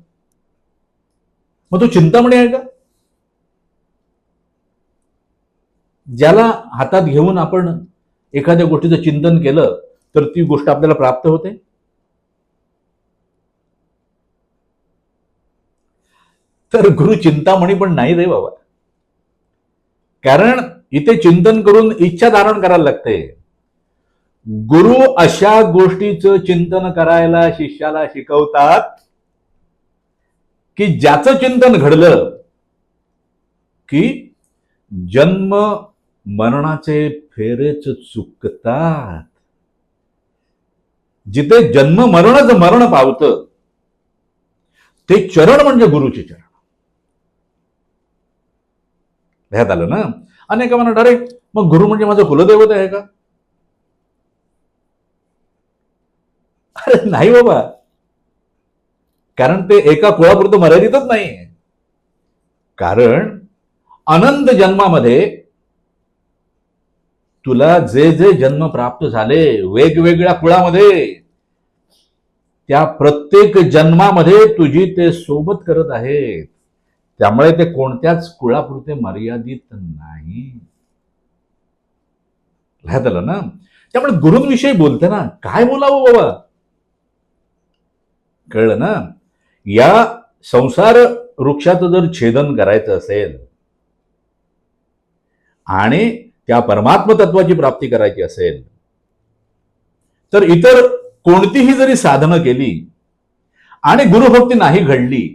मग तो चिंतामणी आहे का? ज्याला हातात घेऊन आपण एखाद्या गोष्टीचं चिंतन केलं तर ती गोष्ट आपल्याला प्राप्त होते. तर गुरु चिंतामणी पण नाही रे बाबा. कारण इथे चिंतन करून इच्छा धारण करायला लागते. गुरु अशा गोष्टीचं चिंतन करायला शिष्याला शिकवतात की ज्याचं चिंतन घडलं की जन्म मरणाचे फेरेच चुकतात. जिथे जन्म मरणच मरण पावतं ते चरण म्हणजे गुरुचे चरण. ध्यात आलं ना. अनेक म्हणतात, अरे मग गुरु म्हणजे माझं कुलदैवत आहे का? अरे नाही बाबा, कारण ते एका कुळापुरतं मर्यादितच नाही. कारण अनंत जन्मामध्ये तुला जे जे जन्म प्राप्त झाले वेगवेगळ्या कुळामध्ये, त्या प्रत्येक जन्मामध्ये तुझी ते सोबत करत आहेत. त्यामुळे ते कोणत्याच कुळापुरते मर्यादित नाही. लक्षात आलं ना. त्यामुळे गुरूंविषयी बोलताना काय बोलावं बाबा, कळलं ना. या संसार वृक्षाचं जर छेदन करायचं असेल आणि त्या परमात्म तत्वाची प्राप्ती करायची असेल तर इतर कोणतीही जरी साधनं केली आणि गुरुभक्ती नाही घडली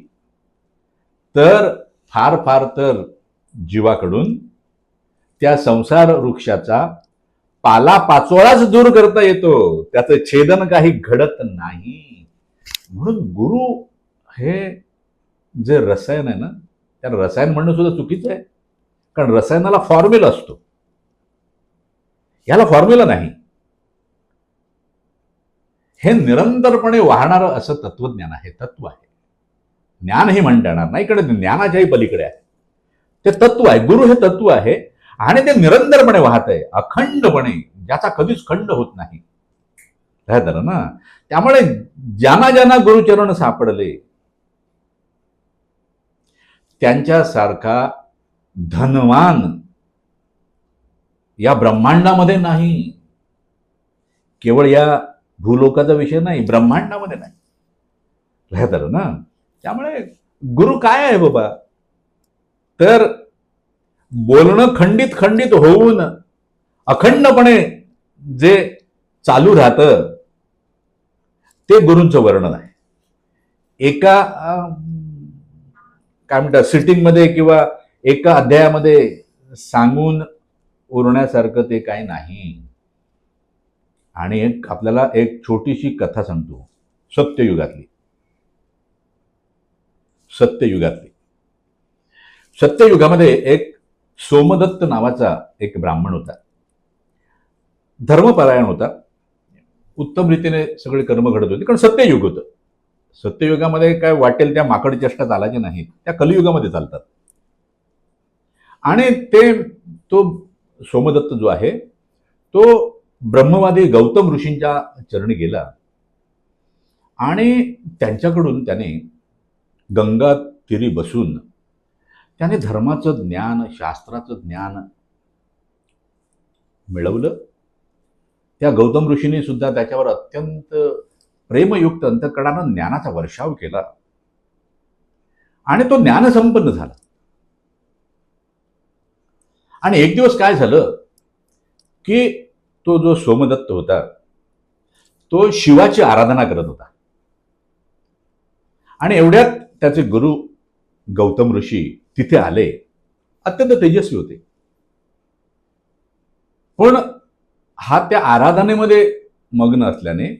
तर फार फार तर जीवाकडून त्या संसार वृक्षाचा पाला पाचोळाच दूर करता येतो, त्याचं छेदन काही घडत नाही. म्हणून गुरु हे जे रसायन आहे ना, त्या रसायन म्हणणं सुद्धा चुकीचं आहे. कारण रसायनाला फॉर्म्युला असतो, याला फॉर्म्युला नाही. हे निरंतरपणे वाहणारं असं तत्वज्ञान आहे, तत्व आहे. ज्ञानही म्हणता येणार नाही, कारण ज्ञानाच्याही पलीकडे आहे. ते तत्व आहे. गुरु हे तत्व आहे आणि ते निरंतरपणे वाहत आहे, अखंडपणे, ज्याचा कधीच खंड होत नाही. ना. त्यामुळे ज्यांना ज्यांना गुरुचरण सापडले त्यांच्यासारखा धनवान या ब्रह्मांडामध्ये नाही. केवळ या भूलोकाचा विषय नाही, ब्रह्मांडामध्ये नाही. लक्षात ना. त्यामुळे गुरु काय आहे बाबा, तर बोलणं खंडित खंडित होऊन अखंडपणे जे चालू राहतं ते गुरूंचं वर्णन आहे. एका काय म्हणतात सिटिंगमध्ये किंवा एका अध्यायामध्ये सांगून उरण्यासारखं ते काही नाही. आणि आपल्याला एक छोटीशी कथा सांगतो सत्ययुगातली. सत्ययुगामध्ये एक सोमदत्त नावाचा एक ब्राह्मण होता. धर्मपरायण होता. उत्तम रीतीने सगळे कर्म घडत होते, कारण सत्ययुग होतं. सत्ययुगामध्ये काय वाटेल त्या माकड चेष्टा चालायच्या नाहीत, त्या कलियुगामध्ये चालतात. आणि तो सोमदत्त जो आहे तो ब्रह्मवादी गौतम ऋषींच्या चरणी गेला आणि त्यांच्याकडून त्याने गंगा तीरी बसून त्याने धर्माचं ज्ञान, शास्त्राचं ज्ञान मिळवलं. त्या गौतम ऋषींनी सुद्धा त्याच्यावर अत्यंत प्रेमयुक्त अंतःकरणानं ज्ञानाचा वर्षाव केला आणि तो ज्ञानसंपन्न झाला. आणि एक दिवस काय झालं की तो जो सोमदत्त होता तो शिवाची आराधना करत होता. आणि एवढ्यात त्याचे गुरु गौतम ऋषी तिथे आले. अत्यंत तेजस्वी होते, पण हा त्या आराधनेमध्ये मग्न असल्याने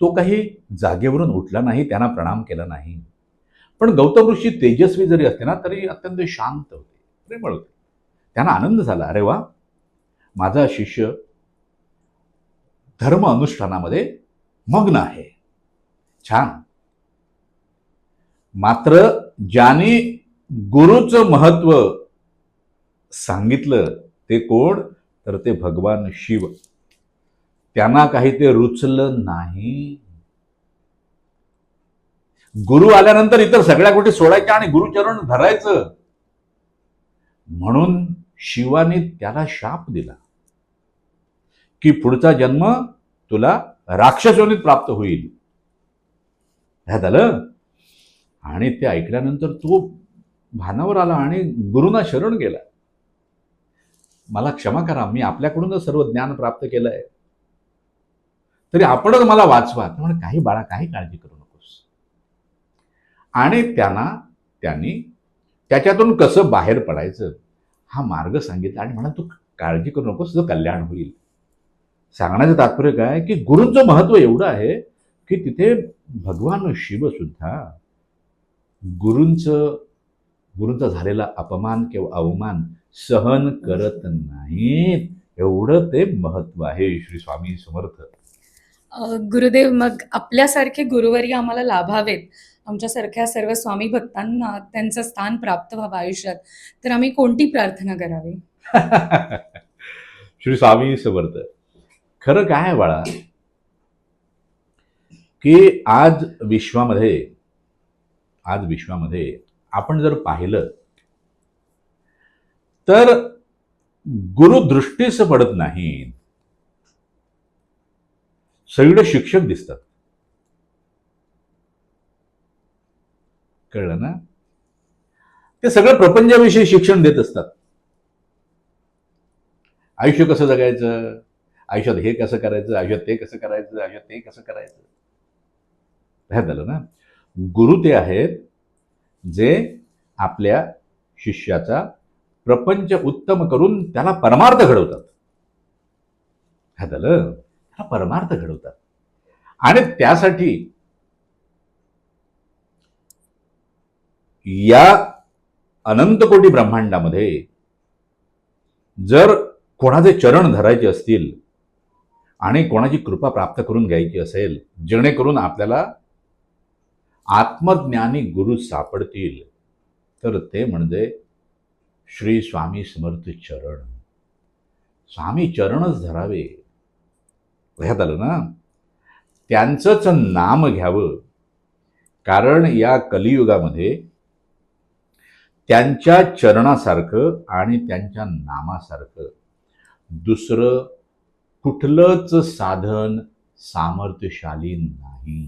तो काही जागेवरून उठला नाही, त्यांना प्रणाम केला नाही. पण गौतम ऋषी तेजस्वी जरी असते ना तरी अत्यंत शांत होते, प्रेमळ होते. त्यांना आनंद झाला, अरे वा, माझा शिष्य धर्म अनुष्ठानामध्ये मग्न आहे, छान. मात्र ज्याने गुरुचं महत्व सांगितलं ते कोण, तर ते भगवान शिव. त्यांना काही ते रुचलं नाही. गुरु आल्यानंतर इतर सगळ्या गोष्टी सोडायच्या आणि गुरुचरण धरायचं. म्हणून शिवाने त्याला शाप दिला की पुढचा जन्म तुला राक्षस योनीत प्राप्त होईल. ह्यात आलं. आणि ते ऐकल्यानंतर तो भानावर आला आणि गुरुना शरण गेला. मला क्षमा करा, मी आपल्याकडूनच सर्व ज्ञान प्राप्त केलंय, तरी आपणच मला वाचवा. त्यामुळे काही बाळा, काही काळजी करू नकोस. आणि त्यांनी त्याच्यातून कसं बाहेर पडायचं हा मार्ग सांगितला आणि म्हणा तू काळजी करू नकोस, तुझं कल्याण होईल. सांगण्याचं तात्पर्य काय की गुरूंचं महत्व एवढं आहे की तिथे भगवान शिव सुद्धा गुरूंचा झालेला अपमान किंवा अवमान सहन करत नाहीत. एवढं ते महत्व आहे. श्री स्वामी समर्थ. गुरुदेव, मग आपल्यासारखे गुरुवर्य आम्हाला लाभावेत, आमच्यासारख्या सर्व स्वामी भक्तांना त्यांचं स्थान प्राप्त व्हावं आयुष्यात, तर आम्ही कोणती प्रार्थना करावी? श्री स्वामी समर्थ. खरं काय आहे बाळा की आज विश्वामध्ये आपण जर पाहिलं तर गुरु दृष्टीस पडत नाहीत. सगळे शिक्षक दिसतात. कळलं ना? ते सगळं प्रपंचाविषयी शिक्षण देत असतात. आयुष्य कसं जगायचं, आयुष्यात हे कसं करायचं, आयुष्यात ते कसं करायचं, आयुष्यात ते कसं करायचं. हे झालं ना. गुरु ते आहेत जे आपल्या शिष्याचा प्रपंच उत्तम करून त्याला परमार्थ घडवतात. हे झालं. हा परमार्थ घडवतात आणि त्यासाठी या अनंत कोटी ब्रह्मांडामध्ये जर कोणाचे चरण धरायचे असतील आणि कोणाची कृपा प्राप्त करून घ्यायची असेल जेणेकरून आपल्याला आत्मज्ञानी गुरु सापडतील तर ते म्हणजे श्री स्वामी समर्थ चरण. स्वामी चरणच धरावे. ह्यात आलं ना. त्यांचंच नाम घ्यावं. कारण या कलियुगामध्ये त्यांच्या चरणासारखं आणि त्यांच्या नामासारखं दुसरं कुठलंच साधन सामर्थ्यशाली नाही.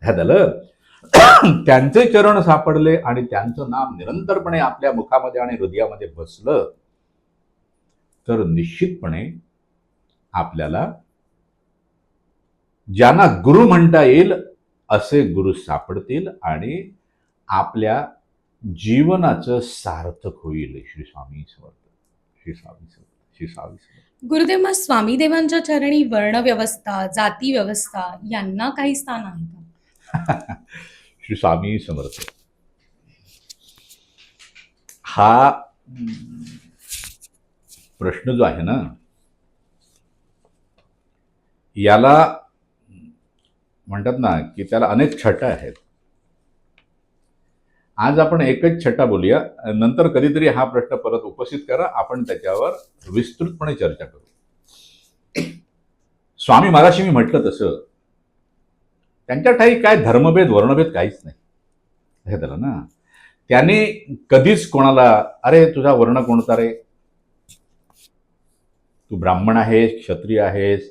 ह्यात आलं. त्यांचे चरण सापडले आणि त्यांचं नाम निरंतरपणे आपल्या मुखामध्ये आणि हृदयामध्ये बसलं तर निश्चितपणे आपल्याला ज्यांना गुरु म्हणता येईल असे गुरु सापडतील आणि आपल्या जीवनाचं सार्थक होईल. श्री स्वामी समर्थ. श्री स्वामी समर्थ. श्री स्वामी समर्थ. गुरुदेव, मग स्वामी देवांच्या चरणी वर्ण व्यवस्था, जाती व्यवस्था यांना काही स्थान आहे का? श्री स्वामी समर्थ. हा प्रश्न जो आहे ना याला म्हणतात ना की त्याला अनेक छटा आहेत. आज आपण एकच छटा बोलूया, नंतर कधीतरी हा प्रश्न परत उपस्थित करा, आपण त्याच्यावर विस्तृतपणे चर्चा करू. स्वामी महाराजांनी मी म्हटलं तसं त्यांच्या ठाई काय धर्मभेद वर्णभेद काहीच नाही. हे झालं ना. त्याने कधीच कोणाला अरे तुझा वर्ण कोणता रे, तू ब्राह्मण आहेस, क्षत्रिय आहेस,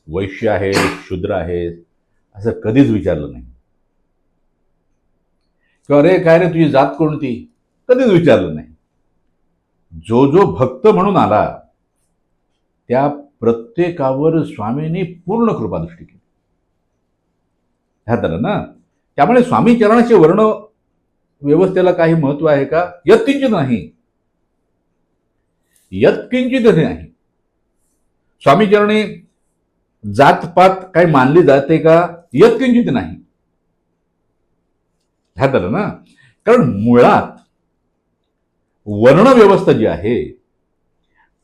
वैश्य आहेस, शूद्र आहेस असं कधीच विचारलं नाही. किंवा अरे काय रे तुझी जात कोणती, कधीच विचारलं नाही. जो जो भक्त म्हणून आला त्या प्रत्येकावर स्वामींनी पूर्ण कृपादृष्टी केली. ह्यात आलं ना. त्यामुळे स्वामी चरणाचे वर्ण व्यवस्थेला काही महत्व आहे का? यत्किंचित नाही. यत्किंचित नाही. स्वामी चरणी जातपात काही मानली जाते का? यत्किंचित नाही. ह्यात आलं ना. कारण मुळात वर्णव्यवस्था जी आहे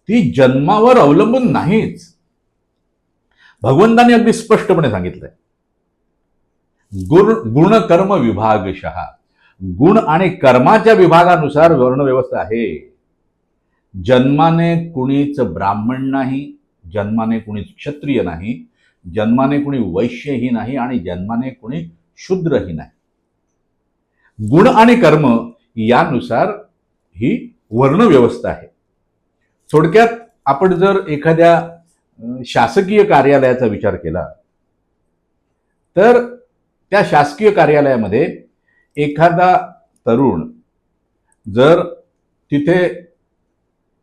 ती जन्मावर अवलंबून नाहीच. भगवंतांनी अगदी स्पष्टपणे सांगितलंय गुण कर्म विभागशः. गुण आणि कर्माच्या विभागानुसार वर्णव्यवस्था आहे. जन्माने कुणीच ब्राह्मण नाही, जन्माने कुणी क्षत्रिय नाही, जन्माने कुणी वैश्यही नाही आणि जन्माने कुणी शूद्रही नाही. गुण आणि कर्म यानुसार ही वर्णव्यवस्था आहे. थोडक्यात आपण जर एखाद्या शासकीय कार्यालयाचा विचार केला तर त्या शासकीय कार्यालयामध्ये एखादा तरुण जर तिथे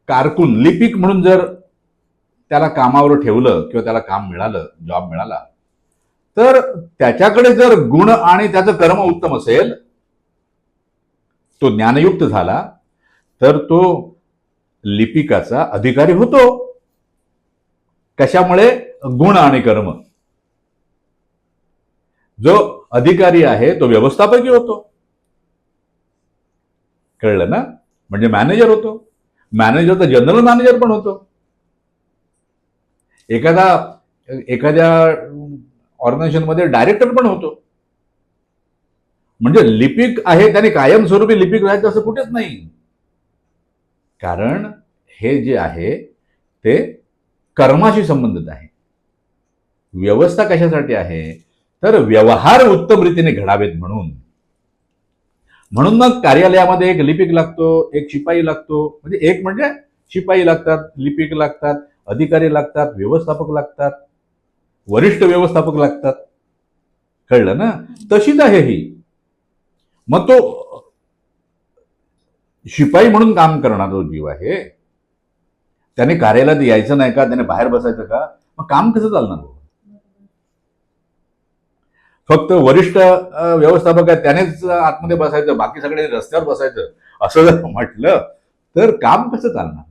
कारकून लिपिक म्हणून जर त्याला कामावर ठेवलं किंवा त्याला काम मिळालं, जॉब मिळाला तर त्याच्याकडे जर गुण आणि त्याचं कर्म उत्तम असेल, तो ज्ञानयुक्त झाला, तर तो लिपिकाचा अधिकारी होतो. कशामुळे? गुण आणि कर्म. जो अधिकारी आहे तो व्यवस्थापकी होतो. कळलं ना? म्हणजे मॅनेजर होतो. मॅनेजर तर जनरल मॅनेजर पण होतो. एखाद्या ऑर्गनायझेशनमध्ये डायरेक्टर पण होतो. म्हणजे लिपिक आहे त्याने कायमस्वरूपी लिपिक राहायचं असं कुठेच नाही. कारण हे जे आहे ते कर्माशी संबंधित आहे. व्यवस्था कशासाठी आहे? तर व्यवहार उत्तम रीतीने घडावेत म्हणून. म्हणून मग कार्यालयामध्ये एक लिपिक लागतो, एक शिपाई लागतो. म्हणजे एक म्हणजे शिपाई लागतात, लिपिक लागतात, अधिकारी लागतात, व्यवस्थापक लागतात, वरिष्ठ व्यवस्थापक लागतात. कळलं ना? तशीच आहे ही. मग तो शिपाई म्हणून काम करणारा जो जीव आहे त्याने कार्यालयात यायचं नाही का? त्याने बाहेर बसायचं का? मग काम कसं चालणार? फक्त वरिष्ठ व्यवस्थापक आहे त्यानेच आतमध्ये बसायचं, बाकी सगळे रस्त्यावर बसायचं, असं जर म्हटलं तर काम कसं चालणार?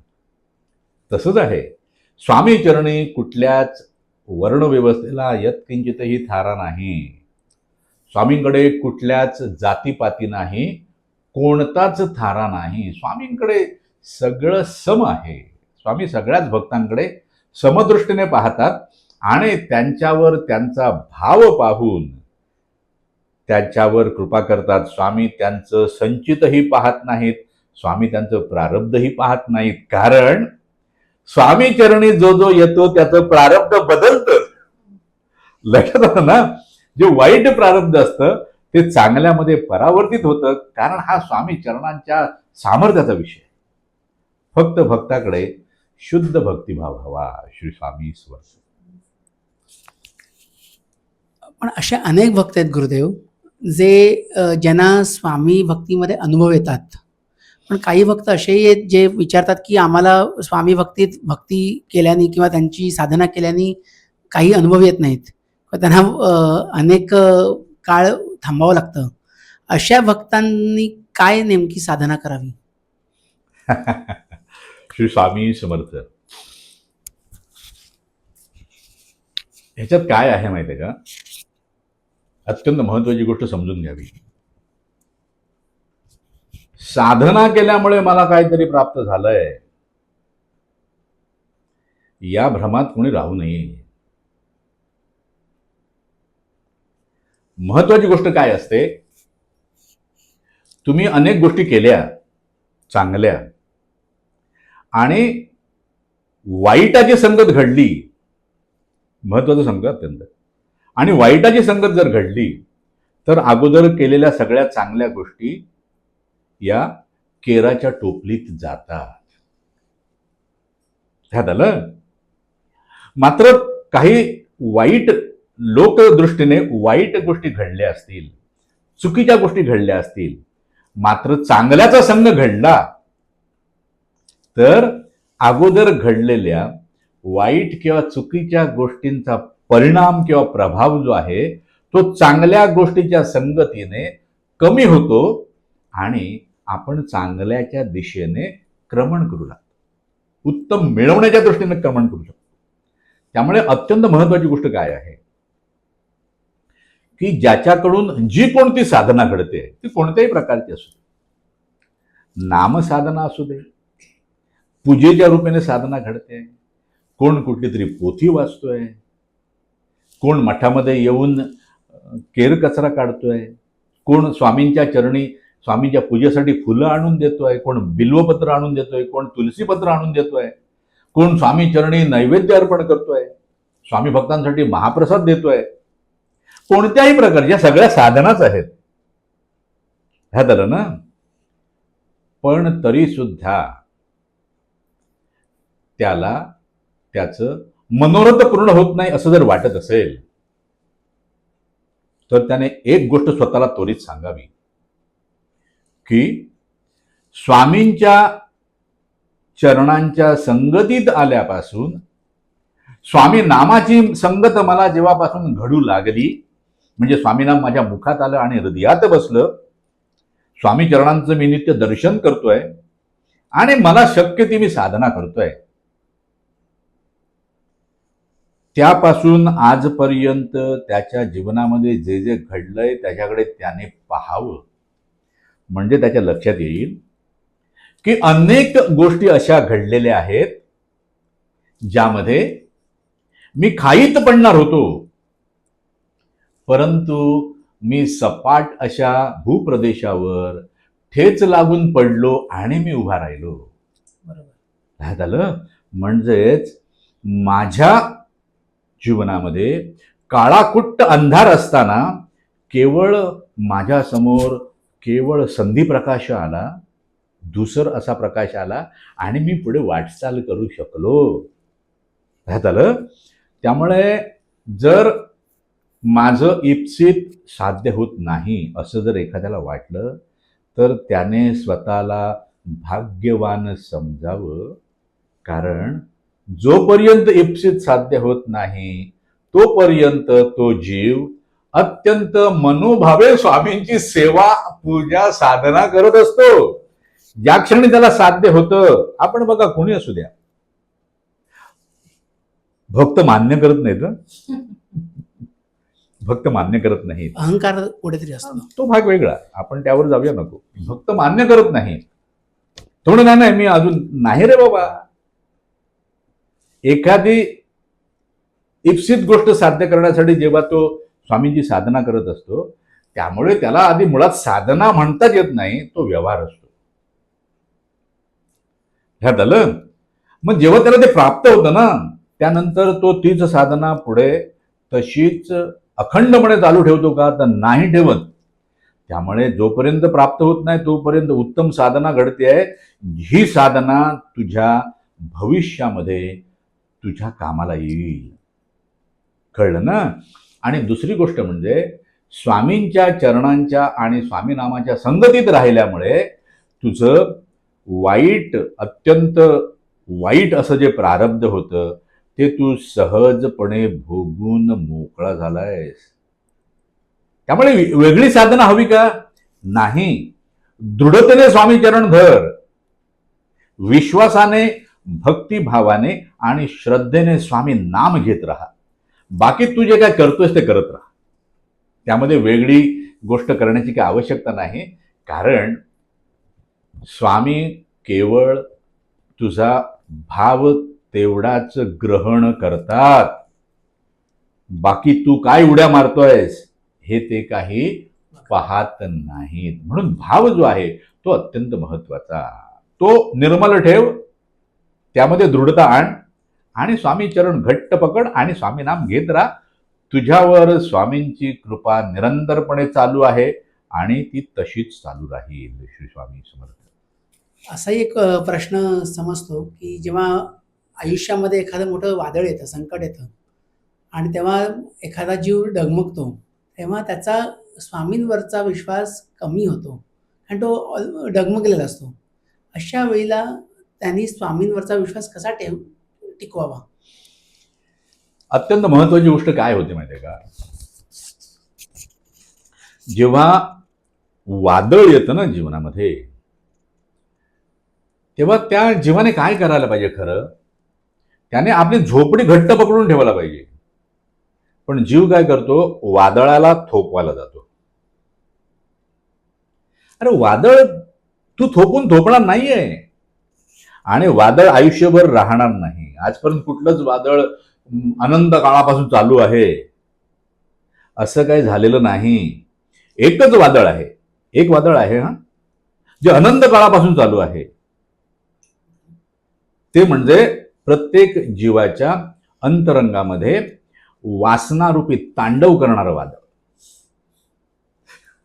तसंच आहे. स्वामी चरणी कुठल्याच वर्णव्यवस्थेला यत्किंचितही थारा नाही. स्वामींकडे कुठल्याच जातीपाती नाही, कोणताच थारा नाही. स्वामींकडे सगळं सम आहे. स्वामी सगळ्याच भक्तांकडे समदृष्टीने पाहतात आणि त्यांच्यावर त्यांचा भाव पाहून त्यांच्यावर कृपा करतात. स्वामी त्यांचं संचितही पाहत नाहीत, स्वामी त्यांचं प्रारब्धही पाहत नाहीत. कारण स्वामी चरणी जो जो येतो त्याचं प्रारब्ध बदलतं. लक्षात आलं ना? जे वाईट प्रारब्ध असतं ते चांगल्यामध्ये परावर्तित होतं. कारण हा स्वामी चरणांच्या सामर्थ्याचा विषय. फक्त भक्ताकडे शुद्ध भक्तिभाव हवा. श्री स्वामी समर्थ. पण असे अनेक भक्त आहेत गुरुदेव, जे ज्यांना स्वामी भक्तीमध्ये अनुभव येतात. पण काही भक्त असेही आहेत जे विचारतात की आम्हाला स्वामी भक्तीत भक्ती केल्याने किंवा त्यांची साधना केल्याने काही अनुभव येत नाहीत, त्यांना अनेक काळ थांबावं लागतं. अशा भक्तांनी काय नेमकी साधना करावी? श्री स्वामी समर्थ. ह्याच्यात काय आहे माहिती आहे का? अत्यंत महत्वाची गोष्ट समजून घ्यावी. साधना केल्यामुळे मला काहीतरी प्राप्त झालंय या भ्रमात कोणी राहू नये. महत्वाची गोष्ट काय असते? तुम्ही अनेक गोष्टी केल्या चांगल्या आणि वाईटाची संगत घडली. महत्वाचं सांगतो अत्यंत. आणि वाईटाची संगत जर घडली तर अगोदर केलेल्या सगळ्या चांगल्या गोष्टी या केराच्या टोपलीत जातात. ह्यात आलं. मात्र काही वाईट लोकदृष्टीने वाईट गोष्टी घडल्या असतील, चुकीच्या गोष्टी घडल्या असतील, मात्र चांगल्याचा संग घडला तर अगोदर घडलेल्या वाईट किंवा चुकीच्या गोष्टींचा परिणाम किंवा प्रभाव जो आहे तो चांगल्या गोष्टीच्या संगतीने कमी होतो आणि आपण चांगल्याच्या दिशेने क्रमण करू लागतो. उत्तम मिळवण्याच्या दृष्टीने क्रमण करू शकतो. त्यामुळे अत्यंत महत्वाची गोष्ट काय आहे की ज्याच्याकडून जी कोणती साधना घडते ती कोणत्याही प्रकारची असू दे, नामसाधना असू दे, पूजेच्या रूपाने साधना घडते, कोण कुठली तरी पोथी वाचतोय, कोण मठामध्ये येऊन केर कचरा काढतोय, कोण स्वामींच्या चरणी स्वामींच्या पूजेसाठी फुलं आणून देतोय, कोण बिल्वपत्र आणून देतोय, कोण तुलसीपत्र आणून देतोय, कोण स्वामी चरणी नैवेद्य अर्पण करतोय, स्वामी भक्तांसाठी महाप्रसाद देतोय. कोणत्याही प्रकारच्या सगळ्या साधनाच आहेत. ह्यात आलं ना? पण तरी सुद्धा त्याला त्याचं मनोरथ पूर्ण होत नाही असं जर वाटत असेल तर त्याने एक गोष्ट स्वतःला त्वरित सांगावी की स्वामींच्या चरणांच्या संगतीत आल्यापासून स्वामी नामाची संगत मला जेव्हापासून घडू लागली, म्हणजे स्वामीनाम माझ्या मुखात आलं आणि हृदयात बसलं, स्वामी चरणांचं मी नित्य दर्शन करतोय आणि मला शक्य ती मी साधना करतोय, त्यापासून आजपर्यंत त्याच्या जीवनामध्ये जे जे घडलंय त्याच्याकडे त्याने पाहावं, म्हणजे त्याच्या लक्षात येईल की अनेक गोष्टी अशा घडलेल्या आहेत ज्यामध्ये मी खाईत पडणार होतो, परंतु मी सपाट अशा भूप्रदेशावर ठेच लागून पडलो आणि मी उभा राहिलो. बरोबर. काय झालं? म्हणजेच माझ्या जीवनामध्ये काळाकुट्ट अंधार असताना केवळ माझ्यासमोर केवळ संधी प्रकाश आला, धुसर असा प्रकाश आला आणि मी पुढे वाटचाल करू शकलो. काय झालं? त्यामुळे जर माझं इप्सित साध्य होत नाही असं जर एखाद्याला वाटलं तर त्याने स्वतःला भाग्यवान समजावं, कारण जोपर्यंत इप्सित साध्य होत नाही तोपर्यंत तो जीव अत्यंत मनोभावे स्वामींची सेवा पूजा साधना करत असतो. ज्या क्षणी त्याला साध्य होतं, आपण बघा कोणी असू द्या, भक्त मान्य करत नाहीत, भक्त मान्य करत नाहीत, अहंकार कुठेतरी असतो. तो भाग वेगळा, आपण त्यावर जाऊया नको. भक्त मान्य करत नाही, थोडं नाही मी अजून नाही रे बाबा. एखादी इप्सित गोष्ट साध्य करण्यासाठी जेव्हा तो स्वामींची साधना करत असतो, त्यामुळे त्याला आधी मुळात साधना म्हणताच येत नाही, तो व्यवहार असतो. ह्यात आलं. मग जेव्हा त्याला ते प्राप्त होतं ना, त्यानंतर तो तीच साधना पुढे तशीच अखंडपणे चालू ठेवतो का? तर नाही ठेवत. त्यामुळे जोपर्यंत प्राप्त होत नाही तोपर्यंत उत्तम साधना घडते आहे. ही साधना तुझ्या भविष्यामध्ये तुझ्या कामाला येईल. कळलं ना? आणि दुसरी गोष्ट म्हणजे स्वामींच्या चरणांच्या आणि स्वामीनामाच्या संगतीत राहिल्यामुळे तुझं वाईट, अत्यंत वाईट असं जे प्रारब्ध होतं ते तू सहजपणे भोगून मोकळा झालायस. त्यामुळे वेगळी साधना हवी का? नाही. दृढतेने स्वामी चरण धर, विश्वासाने, भक्तिभावाने आणि श्रद्धेने स्वामी नाम घेत राहा. बाकी तू जे काय करतोयस ते करत राहा. त्यामध्ये वेगळी गोष्ट करण्याची काही आवश्यकता नाही, कारण स्वामी केवळ तुझा भाव तेवढाच ग्रहण करतात. बाकी तू काय उड्या मारतोयस हे ते काही पाहत नाहीत. म्हणून भाव जो आहे तो अत्यंत महत्वाचा. तो निर्मल ठेव, त्यामध्ये दृढता आण आणि स्वामी चरण घट्ट पकड आणि स्वामी नाम घेत राहा. तुझ्यावर स्वामींची कृपा निरंतरपणे चालू आहे आणि ती तशीच चालू राहील. श्री स्वामी समर्थ. असाही एक प्रश्न समजतो की जेव्हा आयुष्यामध्ये एखादं मोठं वादळ येतं, संकट येतं आणि तेव्हा एखादा जीव डगमगतो, तेव्हा त्याचा स्वामींवरचा विश्वास कमी होतो आणि तो डगमगलेला असतो. अशा वेळेला त्यांनी स्वामींवरचा विश्वास कसा टिकवावा? अत्यंत महत्वाची गोष्ट काय होते माहिती आहे का? जेव्हा वादळ येतं ना जीवनामध्ये, तेव्हा त्या जीवाने काय करायला पाहिजे? खरं त्याने आपली झोपडी घट्ट पकडून ठेवायला पाहिजे. पण जीव काय करतो? वादळाला थोपवायला जातो. अरे वादळ तू थोपून थोपणार नाहीये आणि वादळ आयुष्यभर राहणार नाही. आजपर्यंत कुठलंच वादळ अनंत काळापासून चालू आहे असं काही झालेलं नाही. एकच वादळ आहे, एक वादळ आहे जे अनंत काळापासून चालू आहे. ते म्हणजे प्रत्येक जीवाच्या अंतरंगामध्ये वासनारूपी तांडव करणारं वादळ.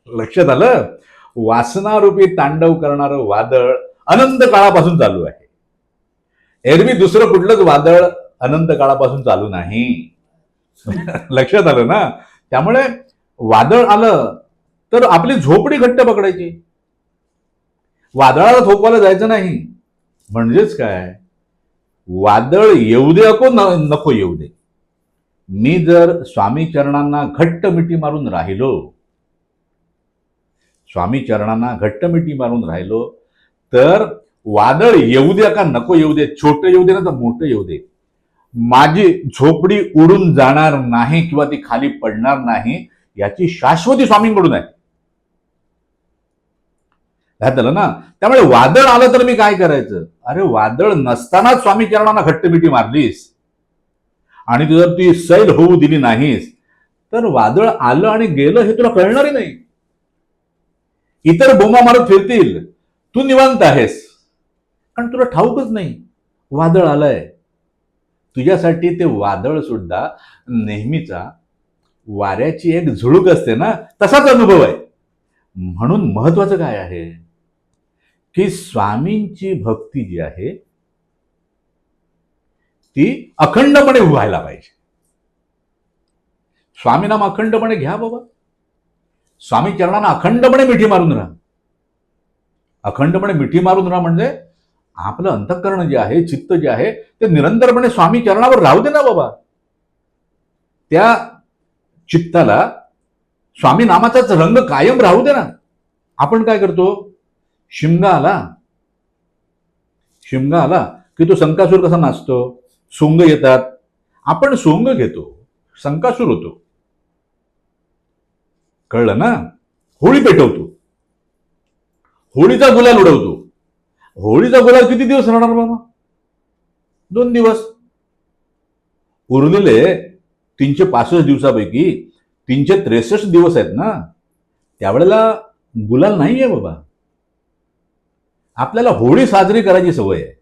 लक्षात आलं? वासनारूपी तांडव करणारं वादळ अनंत काळापासून चालू आहे. एरवी दुसरं कुठलंच वादळ अनंत काळापासून चालू नाही. लक्षात आलं ना? त्यामुळे वादळ आलं तर आपली झोपडी घट्ट पकडायची, वादळाला थोपवायला जायचं नाही. म्हणजेच काय? वादळ येऊ दे नको येऊ दे, मी जर स्वामी चरणांना घट्ट मिठी मारून राहिलो, स्वामी चरणांना घट्ट मिठी मारून राहिलो, तर वादळ येऊ दे का नको येऊ दे, छोटं येऊ दे ना तर मोठं येऊ दे, माझी झोपडी उडून जाणार नाही किंवा ती खाली पडणार नाही, याची शाश्वती स्वामींकडून आहे. ह्यात आलं ना. त्यामुळे वादळ आलं तर मी काय करायचं? अरे वादळ नसतानाच स्वामी चरणांना घट्ट मिठी मारलीस आणि तू जर ती सैल होऊ दिली नाहीस, तर वादळ आलं आणि गेलं हे तुला कळणारही नाही. इतर बोंबा मारत फिरतील, तू निवांत आहेस, कारण तुला ठाऊकच नाही वादळ आलंय. तुझ्यासाठी ते वादळ सुद्धा नेहमीचा वाऱ्याची एक झुळूक असते ना, तसाच अनुभव आहे. म्हणून महत्वाचं काय आहे की स्वामींची भक्ती जी आहे ती अखंडपणे व्हायला पाहिजे. स्वामीनाम अखंडपणे घ्या बाबा, स्वामी चरणांना अखंडपणे मिठी मारून राहा. अखंडपणे मिठी मारून राहा म्हणजे आपलं अंतःकरण जे आहे, चित्त जे आहे, ते निरंतरपणे स्वामी चरणावर राहू दे ना बाबा. त्या चित्ताला स्वामी नामाचाच रंग कायम राहू दे ना. आपण काय करतो? शिमगा आला की तो संकासूर कसा नाचतो, सोंग येतात, आपण सोंग घेतो, संकासूर होतो. कळलं ना? होळी पेटवतो, होळीचा गुलाल उडवतो. होळीचा गुलाल किती दिवस राहणार बाबा? 2 दिवस. उरलेले 365 दिवसापैकी 363 दिवस आहेत ना, त्यावेळेला गुलाल नाहीये बाबा. आपल्याला होळी साजरी करायची सवय आहे,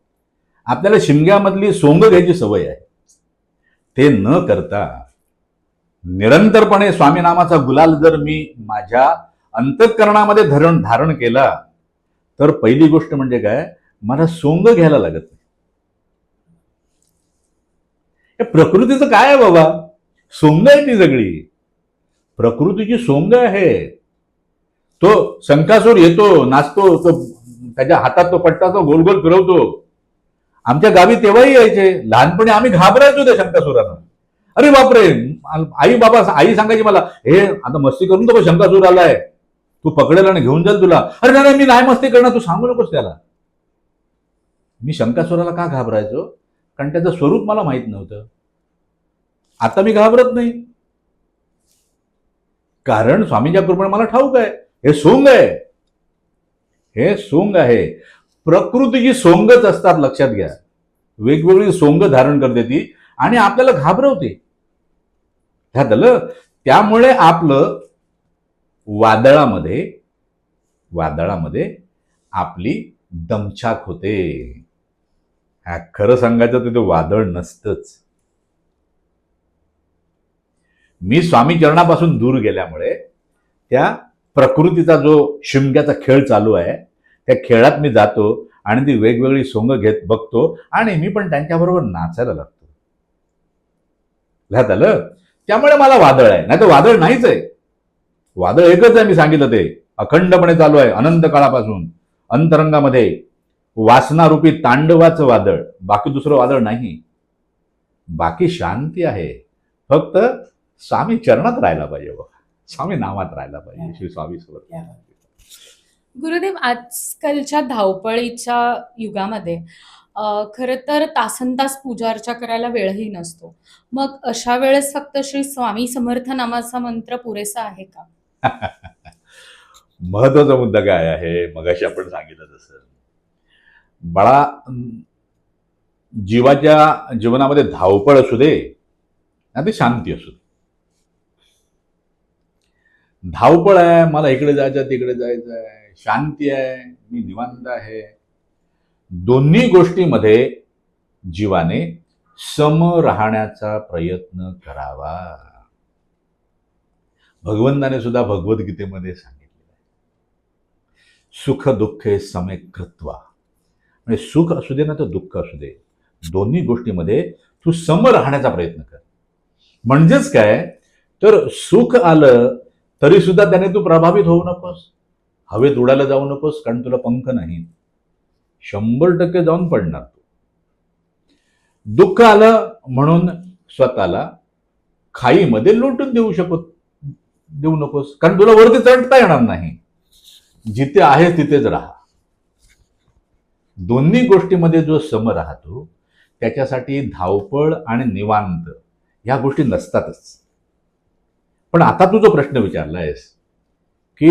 आपल्याला शिमग्यामधली सोंग घ्यायची सवय आहे. ते न करता निरंतरपणे स्वामी नामाचा गुलाल जर मी माझ्या अंतःकरणामध्ये धारण केला, तर पहिली गोष्ट म्हणजे काय, मला सोंग घ्यायला लागत नाही. हे प्रकृतीचं काय आहे बाबा? सोंग आहे ती सगळी, प्रकृतीची सोंग आहे. तो संकासूर येतो, नाचतो, तो त्याच्या हातात तो पट्टा तो गोल गोल फिरवतो. आमच्या गावी तेव्हाही यायचे. लहानपणी आम्ही घाबरायचो त्या शंकासुरांना. अरे बापरे, आई सांगायची मला, हे आता मस्ती करून तो शंकासूर आलाय, तू पकडेल आणि घेऊन जाईल तुला. अरे नाही मी नाही मस्ती करणार, तू सांगू नकोस त्याला. मी शंकासुराला का घाबरायचो? कारण त्याचं स्वरूप मला माहित नव्हतं. आता मी घाबरत नाही, कारण स्वामींच्या कृपेने मला ठाऊक आहे हे सोंग आहे, हे सोंग आहे. प्रकृतीची सोंगच असतात, लक्षात घ्या. वेगवेगळी सोंग धारण करते ती आणि आपल्याला घाबरवते. ह्यात आलं. त्यामुळे आपलं वादळामध्ये आपली दमछाक होते. खरं सांगायचं तर ते वादळ नसतंच. मी स्वामी चरणापासून दूर गेल्यामुळे त्या प्रकृतीचा जो शिमग्याचा खेळ चालू आहे, त्या खेळात मी जातो आणि ती वेगवेगळी सोंग घेत बघतो आणि मी पण त्यांच्याबरोबर नाचायला लागतो. लक्षात आलं? त्यामुळे मला वादळ आहे, नाही तर वादळ नाहीच आहे. वादळ एकच आहे, मी सांगितलं ते अखंडपणे चालू आहे अनंत काळापासून. अंतरंगामध्ये वासनारूपी तांडवाचं वादळ, बाकी दुसरं वादळ नाही. बाकी शांती आहे. फक्त स्वामी चरणात राहायला पाहिजे बाबा, स्वामी नामात राहायला पाहिजे. श्री स्वामी समर्थ. गुरुदेव, आजकालच्या धावपळीच्या युगामध्ये खरं तर तासनतास पूजा अर्चा करायला वेळही नसतो. मग अशा वेळेस फक्त श्री स्वामी समर्थ नामाचा मंत्र पुरेसा आहे का? महत्वाचा मुद्दा काय आहे, मगाशी आपण सांगितलं तसं, बाळा, जीवाच्या जीवनामध्ये धावपळ असू दे ना ती शांती असू दे. धावपळ आहे, मला इकडे जायचं तिकडे जायचं आहे, शांती आहे, मी निवांत आहे, दोन्ही गोष्टीमध्ये जीवाने सम राहण्याचा प्रयत्न करावा. भगवंताने सुद्धा भगवद्गीतेमध्ये सांगितलेलं आहे, सुख दुःखे समे कृत्वा. म्हणजे सुख असू दे ना तर दुःख असू दे, दोन्ही गोष्टीमध्ये तू सम राहण्याचा प्रयत्न कर. म्हणजेच काय, तर सुख आलं तरी सुद्धा त्याने तू प्रभावित होऊ नकोस, हवेत उडायला जाऊ नकोस, कारण तुला पंख नाही. 100% जाऊन पडणार तू. दुःख आलं म्हणून स्वतःला खाईमध्ये लोटून देऊ नकोस, कारण तुला वरती चढता येणार नाही. जिथे आहे तिथेच राहा. दोन्ही गोष्टीमध्ये जो सम राहतो त्याच्यासाठी धावपळ आणि निवांत ह्या गोष्टी नसतातच. पण आता तू जो प्रश्न विचारलायस की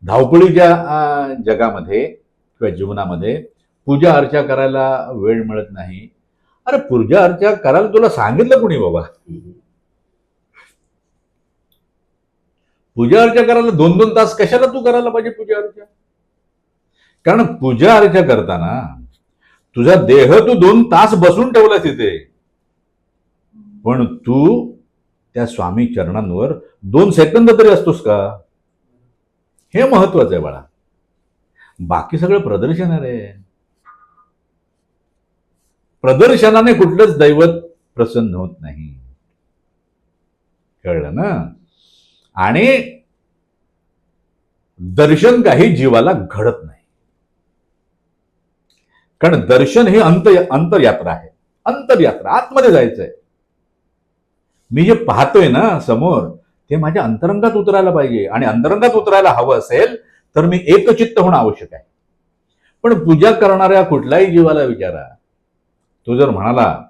धावपळीच्या जगामध्ये किंवा जीवनामध्ये पूजा अर्चा करायला वेळ मिळत नाही. अरे पूजा अर्चा करायला तुला सांगितलं कोणी बाबा? पूजा अर्चा करायला 2-2 तास कशाला तू करायला पाहिजे पूजा अर्चा? कारण पूजा अर्चा करताना तुझा देह तू 2 तास बसून ठेवला तिथे, पण तू त्या स्वामी चरणांवर 2 सेकंद तरी असतोस का? हे महत्वाचं आहे बाळा. बाकी सगळं प्रदर्शन आहे रे. प्रदर्शनाने कुठलंच दैवत प्रसन्न होत नाही. कळलं ना? आणि दर्शन काही जीवाला घडत नाही. कारण दर्शन हे अंतरयात्रा आहे. अंतरयात्रा, आतमध्ये जायचंय. मी जे पाहतोय ना समोर ते माझ्या अंतरंगात उतरायला पाहिजे, आणि अंतरंगात उतरायला हवं असेल तर मी एकचित्त होणं आवश्यक आहे. पण पूजा करणाऱ्या कुठल्याही जीवाला विचारा, तो जर म्हणाला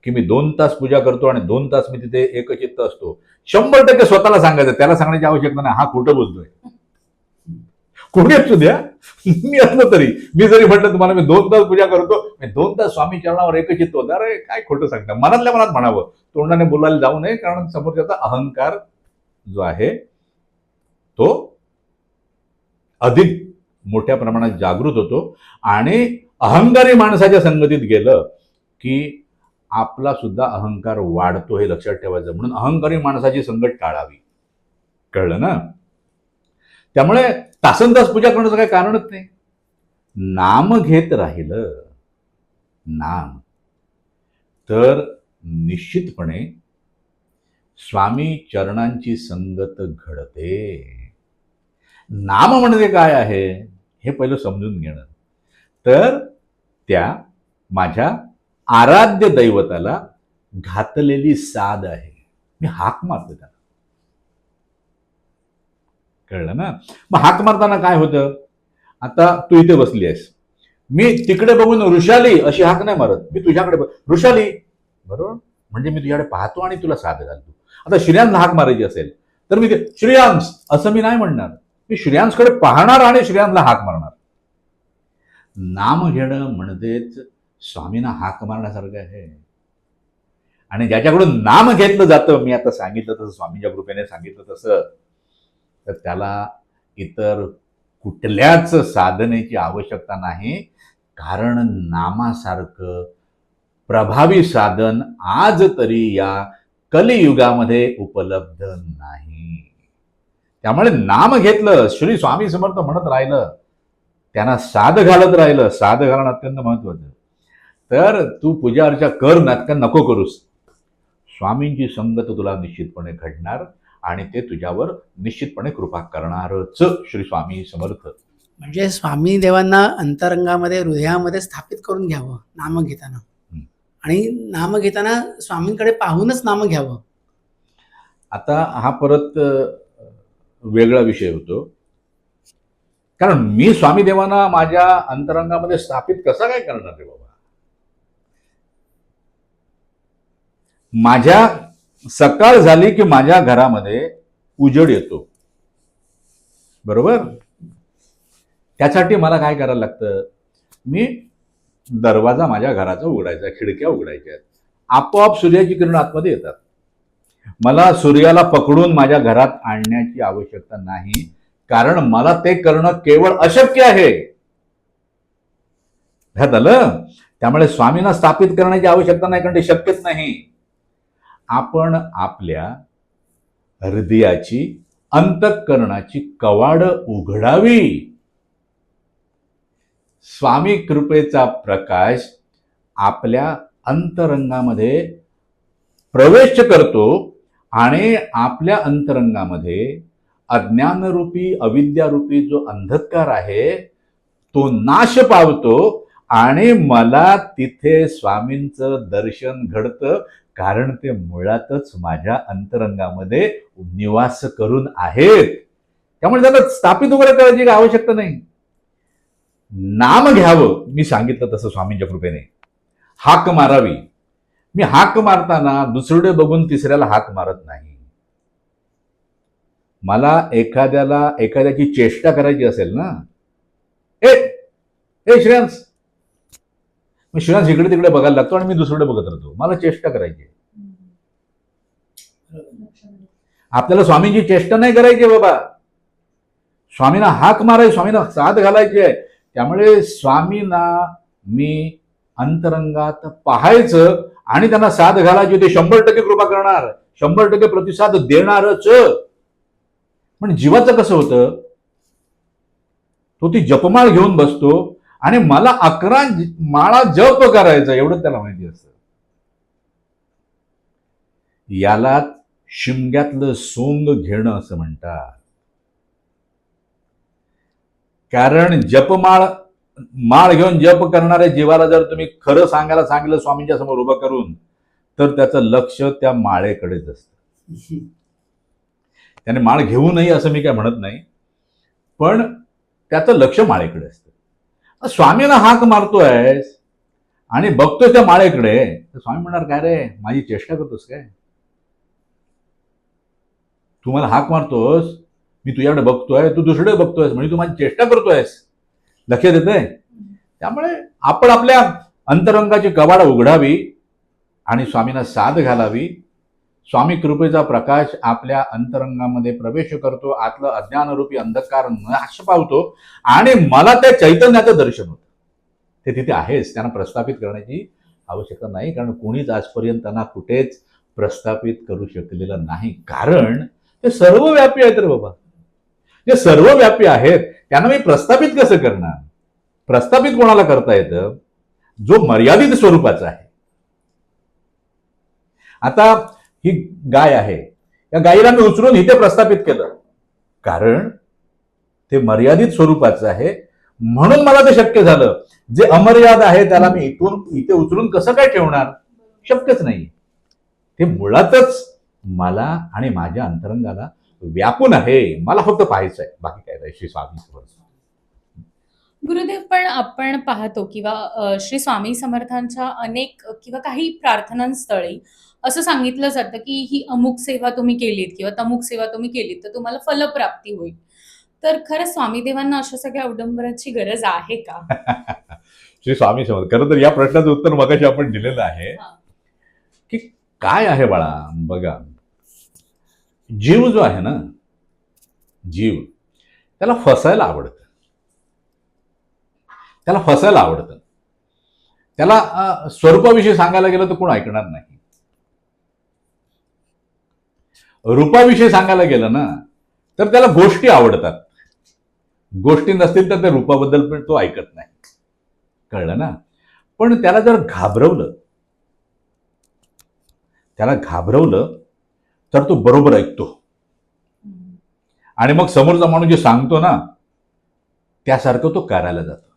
की मी 2 तास पूजा करतो आणि 2 तास मी तिथे एकचित्त असतो, 100% स्वतःला सांगायचं, त्याला सांगण्याची आवश्यकता नाही, हा खोटं बोलतोय. कोणी असू द्या, मी असलो तरी, मी जरी म्हटलं तुम्हाला मी 2 तास पूजा करतो, मी 2 तास स्वामी चरणावर एकचित्त होतो, अरे काय खोटं सांगता. मनातल्या मनात म्हणावं, तोंडाने बोलायला जाऊ नये, कारण समोरच्याचा अहंकार जो आहे तो अधिक मोठ्या प्रमाणात जागृत होतो. आणि अहंकारी माणसाच्या संगतीत गेलं की आपला सुद्धा अहंकार वाढतो, हे लक्षात ठेवायचं. म्हणून अहंकारी माणसाची संगत टाळावी. कळलं ना? त्यामुळे तासनतास पूजा करण्याचं काही कारणच नाही. नाम घेत राहिलं नाम, तर निश्चितपणे स्वामी चरणांची संगत घडते. नाम म्हणजे काय आहे हे पहिलं समजून घेणं. तर त्या माझ्या आराध्य दैवताला घातलेली साध आहे. मी हाक मारतो त्याला. कळलं ना? मग हाक मारताना काय होतं? आता तू इथे बसली आहेस, मी तिकडे बघून ऋषाली अशी हाक नाही मारत, मी तुझ्याकडे ऋषाली, बरोबर? म्हणजे मी तुझ्याकडे पाहतो आणि तुला साथ घालतो. आता श्रेयांस हाक मारायची असेल तर मी श्रेयांस असं मी नाही म्हणणार, मी श्रेयांसकडे पाहणार आणि श्रेयांसला हाक मारणार. नाम घेणं म्हणजेच स्वामींना हाक मारण्यासारखं आहे. आणि ज्याच्याकडून नाम घेतलं जातं, मी आता सांगितलं तसं, स्वामींच्या कृपेने सांगितलं तसं, तर त्याला इतर कुठल्याच साधनेची आवश्यकता नाही. कारण नामासारखं प्रभावी साधन आज तरी या कलियुगामध्ये उपलब्ध नाही. त्यामुळे नाम घेतलं, श्री स्वामी समर्थ म्हणत राहिलं, त्यांना साध घालत राहिलं. साध घालणं अत्यंत महत्वाचं. तर तू पूजा अर्चा कर, नको करूस, स्वामींची संगत तुला निश्चितपणे घडणार आणि ते तुझ्यावर निश्चितपणे कृपा करणारच. श्री स्वामी समर्थ. म्हणजे स्वामी देवांना अंतरंगामध्ये, हृदयामध्ये स्थापित करून घ्यावं नाम घेताना. आणि नाम घेताना स्वामींकडे पाहूनच नाम घ्यावं. आता हा परत वेगळा विषय होतो. कारण मी स्वामी देवांना माझ्या अंतरंगामध्ये स्थापित कसा काय करणार रे बाबा? माझ्या सकाळ झाली की माझ्या घरामध्ये उजेड येतो, बरोबर? त्यासाठी मला काय करायला लागतं? मी दरवाजा माझ्या घराचा उघडायचा, खिडक्या उघडायच्या, आपोआप सूर्याची किरण आतमध्ये येतात. मला सूर्याला पकडून माझ्या घरात आणण्याची आवश्यकता नाही, कारण मला ते करणं केवळ अशक्य आहे. ह्यात आलं? त्यामुळे स्वामींना स्थापित करण्याची आवश्यकता नाही, कारण ते शक्यच नाही. आपण आपल्या हृदयाची, अंतःकरणाची कवाड उघडावी. स्वामी कृपेचा प्रकाश आपल्या अंतरंगामध्ये प्रवेश करतो आणि आपल्या अंतरंगामध्ये अज्ञानरूपी, अविद्यारूपी जो अंधकार आहे तो नाश पावतो आणि मला तिथे स्वामींचं दर्शन घडतं, कारण ते मुळातच माझ्या अंतरंगामध्ये निवास करून आहेत. त्यामुळे त्याला स्थापित वगैरे करायची काही आवश्यकता नाही. नाम घ्यावं, मी सांगितलं तसं स्वामींच्या कृपेने. हाक मारावी, मी हाक मारताना दुसरीकडे बघून तिसऱ्याला हाक मारत नाही. मला एखाद्याची चेष्टा करायची असेल ना, ए ए श्रेयांश, मग श्रेयांश इकडे तिकडे बघायला लागतो आणि मी दुसरीकडे बघत राहतो. मला चेष्टा करायची. आपल्याला स्वामींची चेष्टा नाही करायची बाबा. स्वामींना हाक मारायची, स्वामींना साथ घालायची आहे. त्यामुळे स्वामींना मी अंतरंगात पाहायचं आणि त्यांना साथ घालायची. ते 100% कृपा करणार, 100% प्रतिसाद देणारच. पण जीवाचं कसं होतं, तो ती जपमाळ घेऊन बसतो आणि मला 11 माळा जप करायचा, एवढं त्याला माहिती असतं. याला शिमग्यातलं सोंग घेणं असं म्हणतात. कारण माळ घेऊन जप करणाऱ्या जीवाला जर तुम्ही खरं सांगायला सांगितलं स्वामींच्या समोर उभं करून, तर त्याचं लक्ष त्या माळेकडेच असतं. त्याने माळ घेऊ नये असं मी काय म्हणत नाही, पण त्याचं लक्ष माळेकडे असतं. स्वामींना हाक मारतोय आणि बघतोय त्या माळेकडे, तर स्वामी म्हणणार, काय रे माझी चेष्टा करतोस काय? तू मला हाक मारतोस, मी तुझ्याकडे बघतोय, तू दुसरीकडे बघतोयस, म्हणजे तू माझी चेष्टा करतोयस. लक्षात येतंय? त्यामुळे आपण आपल्या अंतरंगाची कवाडं उघडावी आणि स्वामींना साथ घालावी. स्वामी कृपेचा प्रकाश आपल्या अंतरंगामध्ये प्रवेश करतो, आतलं अज्ञानरूपी अंधकार नाश पावतो आणि मला त्या चैतन्याचं दर्शन होतं. ते तिथे आहेच, त्यांना प्रस्थापित करण्याची आवश्यकता नाही, कारण कोणीच आजपर्यंत त्यांना कुठेच प्रस्थापित करू शकलेलं नाही. कारण ते सर्वव्यापी आहेत रे बाबा. जे सर्वव्यापी आहेत त्यांना मी प्रस्थापित कसं करणार? प्रस्थापित कोणाला करता येतं? जो मर्यादित स्वरूपाचा आहे. आता ही गाय आहे, या गायीला मी उचलून इथे प्रस्थापित केलं, कारण ते मर्यादित स्वरूपाचं आहे, म्हणून मला ते शक्य झालं. जे अमर्याद आहे त्याला मी इथे उचलून कसं काय ठेवणार? शक्यच नाही. ते मुळातच मला आणि माझ्या अंतरंगाला व्यापून आहे. मला फक्त पाहायचं आहे, बाकी काय नाही. श्री स्वामी समर्थ. गुरुदेव, पण आपण पाहतो किंवा श्री स्वामी समर्थांच्या अनेक किंवा काही प्रार्थनास्थळी असं सांगितलं जातं की ही अमुक सेवा तुम्ही केलीत किंवा तमुक सेवा तुम्ही केलीत तर तुम्हाला फलप्राप्ती होईल. तर खरं स्वामीदेवांना अशा सगळ्या अवडंबराची गरज आहे का? श्री स्वामी समर्थ. खरं तर या प्रश्नाचं उत्तर मगाशी आपण दिलेलं आहे की काय आहे बाळा. बघा, जीव जो आहे ना, जीव त्याला फसायला आवडतं. त्याला फसायला आवडतं. त्याला स्वरूपाविषयी सांगायला गेलं तर कोण ऐकणार नाही. रूपाविषयी सांगायला गेलं ना तर त्याला गोष्टी आवडतात. गोष्टी नसतील तर त्या रूपाबद्दल पण तो ऐकत नाही. कळलं ना? पण त्याला जर घाबरवलं तर तो बरोबर ऐकतो. आणि मग समोरचा माणूस जे सांगतो ना त्यासारखं तो करायला जातो.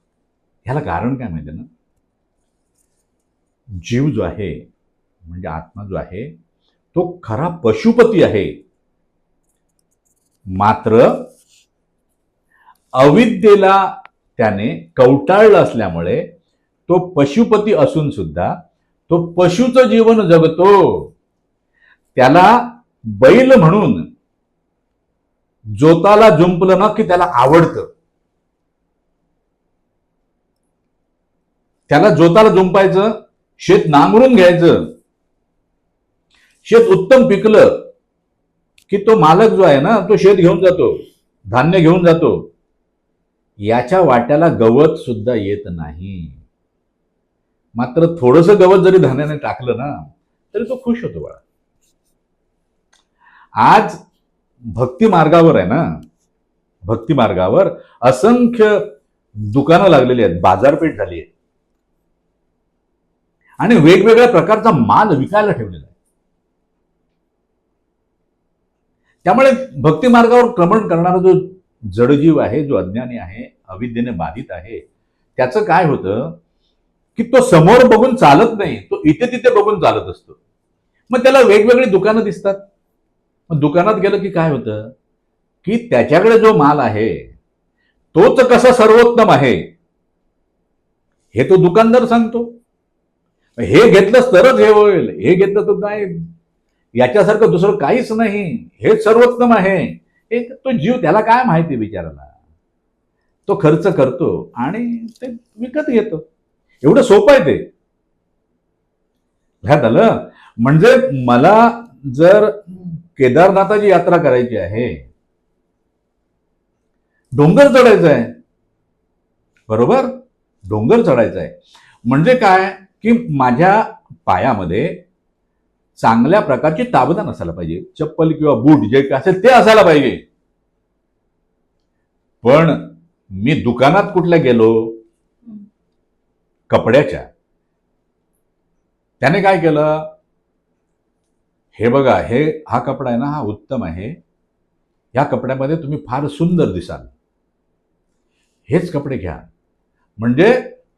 ह्याला कारण काय माहिती ना? जीव जो आहे म्हणजे आत्मा जो आहे तो खरा पशुपती आहे. मात्र अविद्येला त्याने कवटाळलं असल्यामुळे तो पशुपती असून सुद्धा तो पशुचं जीवन जगतो. त्याला बैल म्हणून जोताला जुंपलं ना की त्याला आवडतं. त्याला जोताला जुंपायचं, शेत नांगरून घ्यायचं. शेत उत्तम पिकलं की तो मालक जो आहे ना तो शेत घेऊन जातो, धान्य घेऊन जातो. याच्या वाट्याला गवत सुद्धा येत नाही. मात्र थोडंसं गवत जरी धान्याने टाकलं ना तरी तो खुश होतो बाळा. आज भक्ती मार्गावर आहे ना, भक्ती मार्गावर असंख्य दुकानं लागलेली आहेत, बाजारपेठ झाली आहे आणि वेगवेगळ्या प्रकारचा माल विकायला ठेवलेला आहे. त्यामुळे भक्ती मार्गावर क्रमण करणारा जो जडजीव आहे, जो अज्ञानी आहे, अविद्येने बाधित आहे, त्याचं काय होतं की तो समोर बघून चालत नाही, तो इथे तिथे बघून चालत असतो. मग त्याला वेगवेगळी दुकानं दिसतात. मग दुकानात गेलं की काय होतं, की त्याच्याकडे जो माल आहे तोच कसा सर्वोत्तम आहे हे तो दुकानदार सांगतो. हे घेतलंच तरच हे होईल, हे घेतलं तर नाही, याच्यासारखं दुसरं काहीच नाही, हे सर्वोत्तम आहे. हे तो जीव, त्याला काय माहिती बिचाराला. तो खर्च करतो आणि ते विकत घेतो. एवढं सोपं आहे ते. ह्यात आलं. म्हणजे मला जर केदारनाथाची यात्रा करायची आहे, डोंगर चढायचा आहे, बरोबर, डोंगर चढायचा आहे, म्हणजे काय, की माझ्या पायामध्ये चांगल्या प्रकारची ताबदान असायला पाहिजे. चप्पल किंवा बूट जे काय असेल ते असायला पाहिजे. पण मी दुकानात कुठल्या गेलो, कपड्याच्या, त्याने काय केलं, हे बघा, हा कपडा आहे ना, हा उत्तम आहे, या कपड्यामध्ये तुम्ही फार सुंदर दिसाल, हेच कपडे घ्या. म्हणजे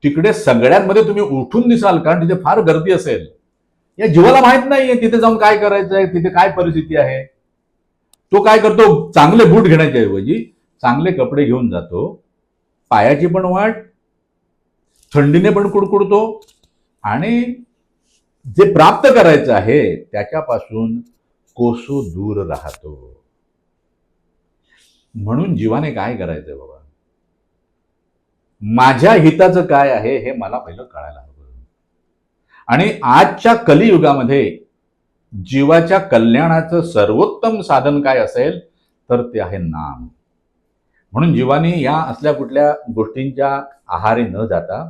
तिकडे सगळ्यांमध्ये तुम्ही उठून दिसाल, कारण तिथे फार गर्दी असेल. या जीवाला माहित नाहीये तिथे जाऊन काय करायचंय, तिथे काय परिस्थिती आहे. तो काय करतो, चांगले बूट घेण्याच्या ऐवजी चांगले कपडे घेऊन जातो. पायाची पण वाट, थंडीने पण कुडकुडतो आणि जे प्राप्त करायचं आहे त्याच्यापासून कोसो दूर राहतो. म्हणून जीवाने काय करायचंय बाबा, माझ्या हिताचं काय आहे हे मला पहिलं कळायला हवं. आणि आजच्या कलियुगामध्ये जीवाच्या कल्याणाचं सर्वोत्तम साधन काय असेल तर ते आहे नाम. म्हणून जीवानी या असल्या कुठल्या गोष्टींच्या आहारी न जाता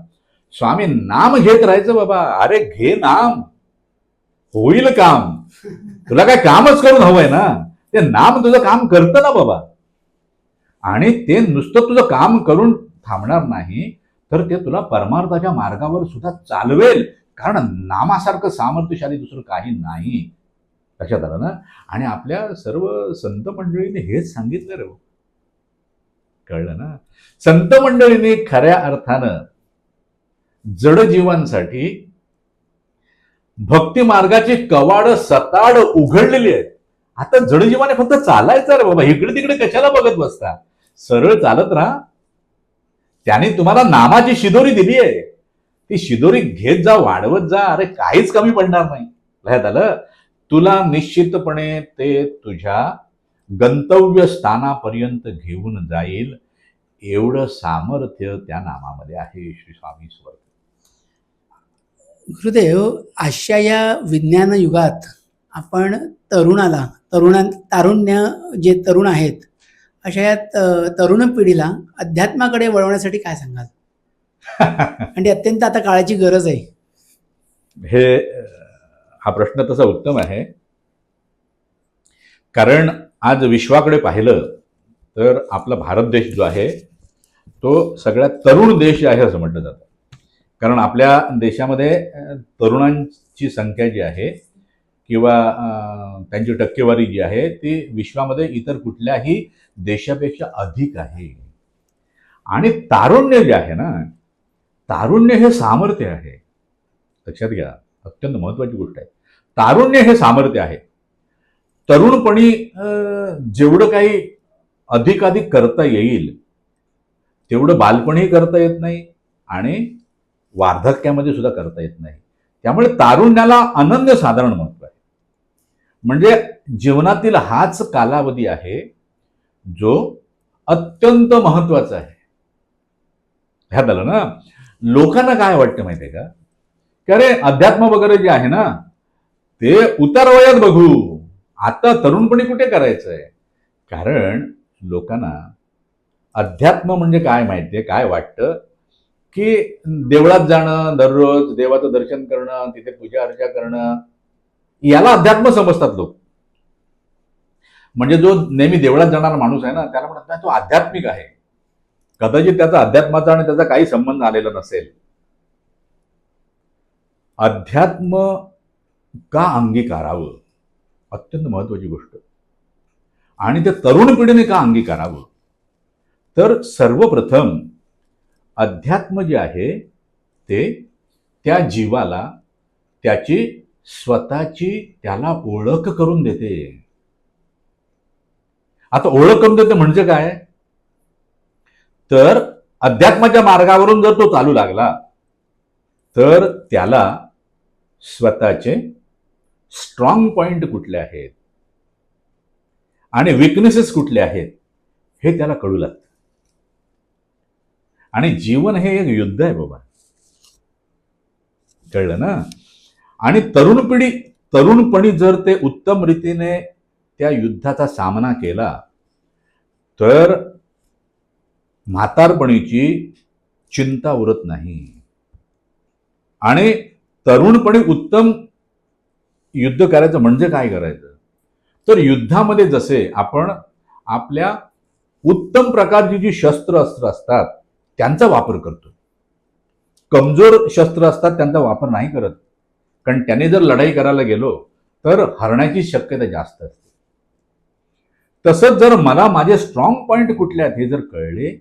स्वामी नाम घेत राहायचं. बाबा, अरे घे नाम, होईल काम. तुला काय कामच करून हवंय ना, ते नाम तुझं काम करतं ना बाबा. आणि ते नुसतं तुझं काम करून थांबणार नाही, तर ते तुला परमार्थाच्या मार्गावर सुद्धा चालवेल. कारण नामासारखं सामर्थ्यशाली दुसरं काही नाही. लक्षात आलं ना. आणि आपल्या सर्व संत मंडळीने हेच सांगितलं रे. कळलं ना. संत मंडळीने खऱ्या अर्थानं जडजीवांसाठी भक्ती मार्गाची कवाड सताड उघडलेली आहेत. आता जडजीवाने फक्त चालायचं रे बाबा, इकडे तिकडे कशाला बघत बसता, सरळ चालत राहा. त्याने तुम्हाला नामाची शिदोरी दिली आहे, ती शिदोरी घेत जा, वाढवत जा. अरे काहीच कमी पडणार नाही. लक्षात आलं. तुला निश्चितपणे ते तुझ्या गंतव्य स्थानापर्यंत घेऊन जाईल, एवढं सामर्थ्य त्या नामामध्ये आहे. श्री स्वामी समर्थ. गुरुदेव, आजच्या या विज्ञान युगात आपण तारुण्य जे तरुण आहेत, अशा या तरुण पिढीला अध्यात्माकडे वळवण्यासाठी काय सांगाल? आणि ते अत्यंत आता काळाची गरज आहे. हा प्रश्न तसा उत्तम आहे. कारण आज विश्वाकडे पाहिलं तर आपला भारत देश जो आहे तो सगळ्यात तरुण देश आहे असं म्हटलं जातं. कारण आपल्या देशामध्ये तरुणांची संख्या जी आहे किंवा त्यांची टक्केवारी जी आहे ती विश्वामध्ये इतर कुठल्याही देशापेक्षा अधिक आहे. आणि तारुण्य जे आहे ना, तारुण्य हे सामर्थ्य आहे. लक्षात घ्या, अत्यंत महत्वाची गोष्ट आहे. तारुण्य हे सामर्थ्य आहे. तरुणपणी जेवढं काही अधिकाधिक करता येईल तेवढं बालपणही करता येत नाही आणि वार्धक्यामध्ये सुद्धा करता येत नाही. त्यामुळे तारुण्याला अनन्यसाधारण महत्व आहे. म्हणजे जीवनातील हाच कालावधी आहे जो अत्यंत महत्वाचा आहे. ह्यात आलं ना. लोकांना काय वाटतं माहितीये का, की अरे अध्यात्म वगैरे जे आहे ना ते उतार वयात बघू, आता तरुणपणी कुठे करायचंय. कारण लोकांना अध्यात्म म्हणजे काय माहितीये, काय वाटतं की देवळात जाणं, दररोज देवाचं दर्शन करणं, तिथे पूजा अर्चा करणं, याला अध्यात्म समजतात लोक. म्हणजे जो नेहमी देवळात जाणारा माणूस आहे ना त्याला म्हणत नाही तो आध्यात्मिक आहे. कदाचित त्याचा अध्यात्माचा आणि त्याचा काही संबंध आलेला नसेल. अध्यात्म का अंगीकारावं, अत्यंत महत्वाची गोष्ट. आणि ते तरुण पिढीने का अंगीकारावं, तर सर्वप्रथम अध्यात्म जे आहे ते त्या जीवाला त्याची स्वतःची त्याला ओळख करून देते. आता ओळख करून देते म्हणजे काय? तर अध्यात्माच्या मार्गावरून जर तो चालू लागला तर त्याला स्वतःचे स्ट्रॉंग पॉइंट कुठले आहेत आणि विकनेसेस कुठले आहेत हे त्याला कळू लागतं. आणि जीवन हे एक युद्ध आहे बाबा, कळलं ना? आणि तरुणपणी जर ते उत्तम रीतीने त्या युद्धाचा सामना केला तर म्हातारपणीची चिंता उरत नाही. आणि तरुणपणी उत्तम युद्ध करायचं म्हणजे काय करायचं? तर युद्धामध्ये जसे आपण आपल्या उत्तम प्रकारची जी शस्त्र असतात त्यांचा वापर करतो. कमजोर शस्त्र असतात त्यांचा वापर नाही करत, कारण त्याने जर लढाई करायला गेलो तर हरण्याची शक्यता जास्त असते. तसंच जर मला माझे स्ट्रॉंग पॉइंट कुठले आहेत हे जर कळले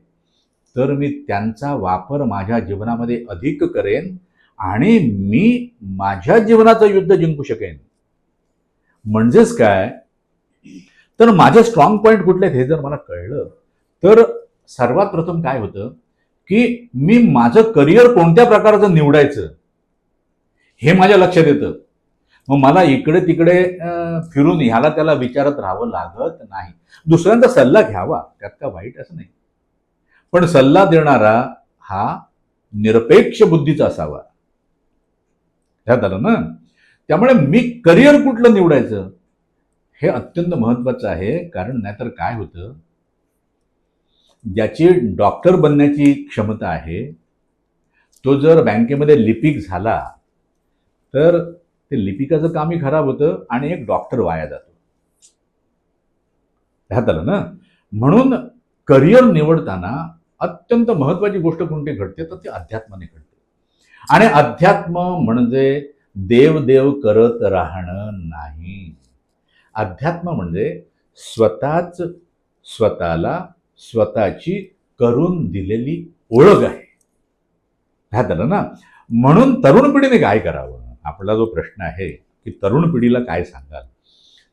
तर मी त्यांचा वापर माझ्या जीवनामध्ये अधिक करेन आणि मी माझ्या जीवनाचं युद्ध जिंकू शकेन. म्हणजेच काय? तर माझे स्ट्रॉंग पॉइंट कुठले आहेत हे जर मला कळलं तर सर्वात प्रथम काय होतं की मी माझं करिअर कोणत्या प्रकारचं निवडायचं हे माझ्या लक्षात येतं. मग मला इकडे तिकडे फिरून ह्याला त्याला विचारत राहावं लागत नाही. दुसऱ्यांचा सल्ला घ्यावा, त्यात का वाईट असं नाही, पण सल्ला देणारा हा निरपेक्ष बुद्धीचा असावा. ह्यात आलं ना? त्यामुळे मी करिअर कुठलं निवडायचं हे अत्यंत महत्वाचं आहे. कारण नाहीतर काय होतं, ज्याची डॉक्टर बनण्याची क्षमता आहे तो जर बँकेमध्ये लिपिक झाला तर ते लिपिकाचं कामही खराब होतं आणि एक डॉक्टर वाया जातो. ह्यात आलं ना? म्हणून करिअर निवडताना अत्यंत महत्वाची गोष्ट कोणती घडते तर ती अध्यात्माने घडते. आणि अध्यात्म म्हणजे देव करत राहणं नाही. अध्यात्म म्हणजे स्वतःच स्वतःला स्वतःची करून दिलेली ओळख आहे. ह्यात आलं ना? म्हणून तरुण पिढीने काय करावं? आपला जो प्रश्न आहे की तरुण पिढीला काय सांगाल,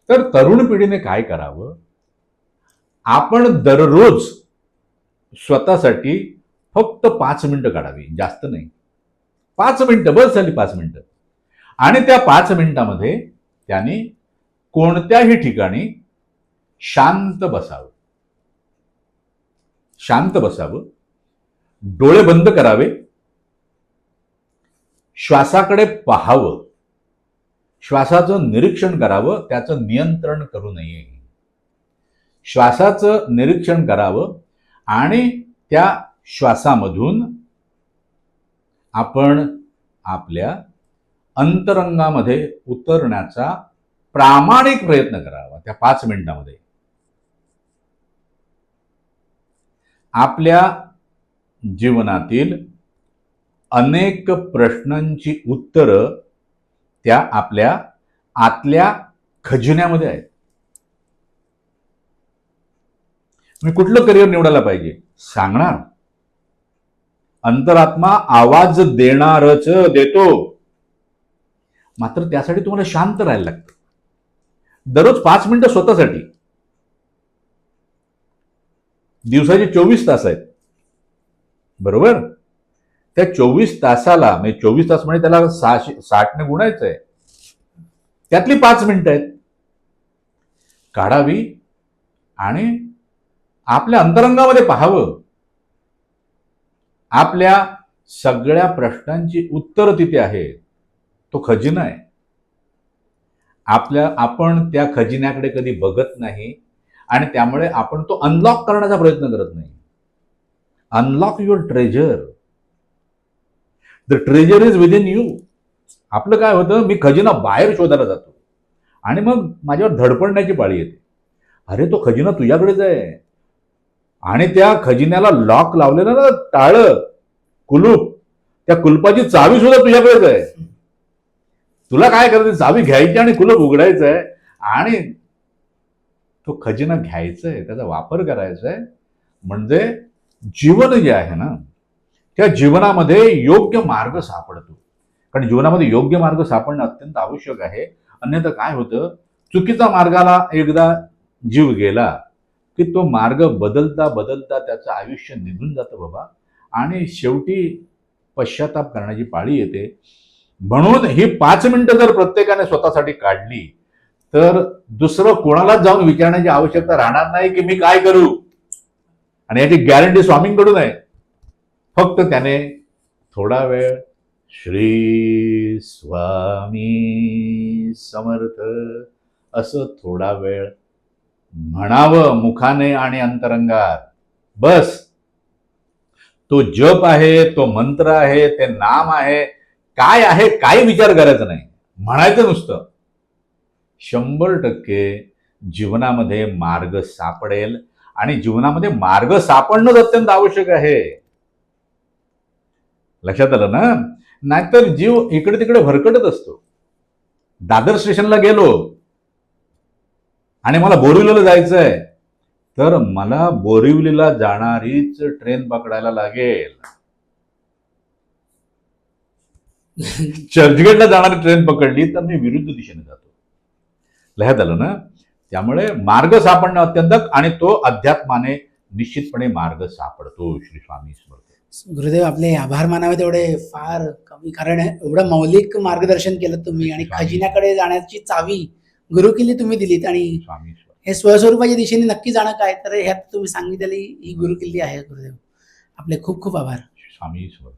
तर तरुण पिढीने काय करावं? आपण दररोज स्वतःसाठी फक्त 5 मिनिटं काढावी, जास्त नाही. 5 मिनिटं बस झाली, 5 मिनिटं. आणि त्या 5 मिनिटामध्ये त्याने कोणत्याही ठिकाणी शांत बसावं, डोळे बंद करावे, श्वासाकडे पाहावं, श्वासाचं निरीक्षण करावं, त्याचं नियंत्रण करू नये. श्वासाचं निरीक्षण करावं आणि त्या श्वासामधून आपण आपल्या अंतरंगामध्ये उतरण्याचा प्रामाणिक प्रयत्न करावा. त्या 5 मिनिटांमध्ये आपल्या जीवनातील अनेक प्रश्नांची उत्तरं त्या आपल्या आतल्या खजिन्यामध्ये आहेत. मी कुठलं करिअर निवडायला पाहिजे सांगणार. अंतरात्मा आवाज देणारच देतो, मात्र त्यासाठी तुम्हाला शांत राहायला लागतं. दररोज 5 मिनिटं स्वतःसाठी. दिवसाचे 24 तास आहेत, बरोबर? त्या 24 तासाला म्हणजे 24 तास म्हणजे त्याला 60ने गुणायचं आहे. त्यातली 5 मिनिटं आहेत काढावी आणि आपल्या अंतरंगामध्ये पाहावं. आपल्या सगळ्या प्रश्नांची उत्तर तिथे आहेत. तो खजिना आहे. आपण त्या खजिन्याकडे कधी बघत नाही आणि त्यामुळे आपण तो अनलॉक करण्याचा प्रयत्न करत नाही. Unlock your treasure. The treasure is within you. आपलं काय होतं, मी खजिना बाहेर शोधायला जातो आणि मग माझ्यावर धडपडण्याची पाळी येते. अरे तो खजिना तुझ्याकडेच आहे आणि त्या खजिन्याला लॉक लावलेलं ना, टाळं, कुलूप, त्या कुलपाची चावी सुद्धा तुझ्याकडेच आहे. तुला काय करायचं, चावी घ्यायची आणि कुलूप उघडायचं आहे आणि तो खजिना घ्यायचा आहे, त्याचा वापर करायचा आहे. म्हणजे जीवन जे आहे ना, त्या जीवनामध्ये योग्य मार्ग सापडतो. कारण जीवनामध्ये योग्य मार्ग सापडणं अत्यंत आवश्यक आहे. अन्यथा काय होतं, चुकीचा मार्गाला एकदा जीव गेला की तो मार्ग बदलता बदलता त्याचं आयुष्य निघून जातं बाबा, आणि शेवटी पश्चाताप करण्याची पाळी येते. म्हणून ही 5 मिनिटं जर प्रत्येकाने स्वतःसाठी काढली तर दुसरं कोणालाच जाऊन विचारण्याची आवश्यकता राहणार नाही की मी काय करू, आणि याची गॅरंटी स्वामींकडून आहे. फक्त त्याने थोडा वेळ श्री स्वामी समर्थ असं थोडा वेळ म्हणावं मुखाने आणि अंतरंगात. बस. तो जप आहे, तो मंत्र आहे, ते नाम आहे, काय आहे काही विचार करायचा नाही, म्हणायचं नुसतं. 100% जीवनामध्ये मार्ग सापडेल. आणि जीवनामध्ये मार्ग सापडणंच अत्यंत आवश्यक आहे. लक्षात आलं ना? नाहीतर जीव इकडे तिकडे भरकटत असतो. दादर स्टेशनला गेलो आणि मला बोरिवलीला जायचंय, तर मला बोरिवलीला जाणारीच ट्रेन पकडायला लागेल. चर्चगेटला जाणारी ट्रेन पकडली तर मी विरुद्ध दिशेने जातो. लक्षात आलं ना? त्यामुळे मार्ग सापडणं अत्यंत, आणि तो अध्यात्माने निश्चितपणे मार्ग सापडतो. श्री स्वामी समर्थ. गुरुदेव, आपले आभार मानावे तेवढे फार कमी, कारण एवढं मौलिक मार्गदर्शन केलं तुम्ही आणि खजिन्याकडे जाण्याची चावी गुरुकिल्ली तुम्ही दिलीत, आणि स्वामी समर्थ. हे स्वस्वरूपाच्या दिशेने नक्की जाणं काय, तर ह्यात तुम्ही सांगितलेली ही गुरुकिल्ली आहे. गुरुदेव, आपले खूप खूप आभार. स्वामी समर्थ.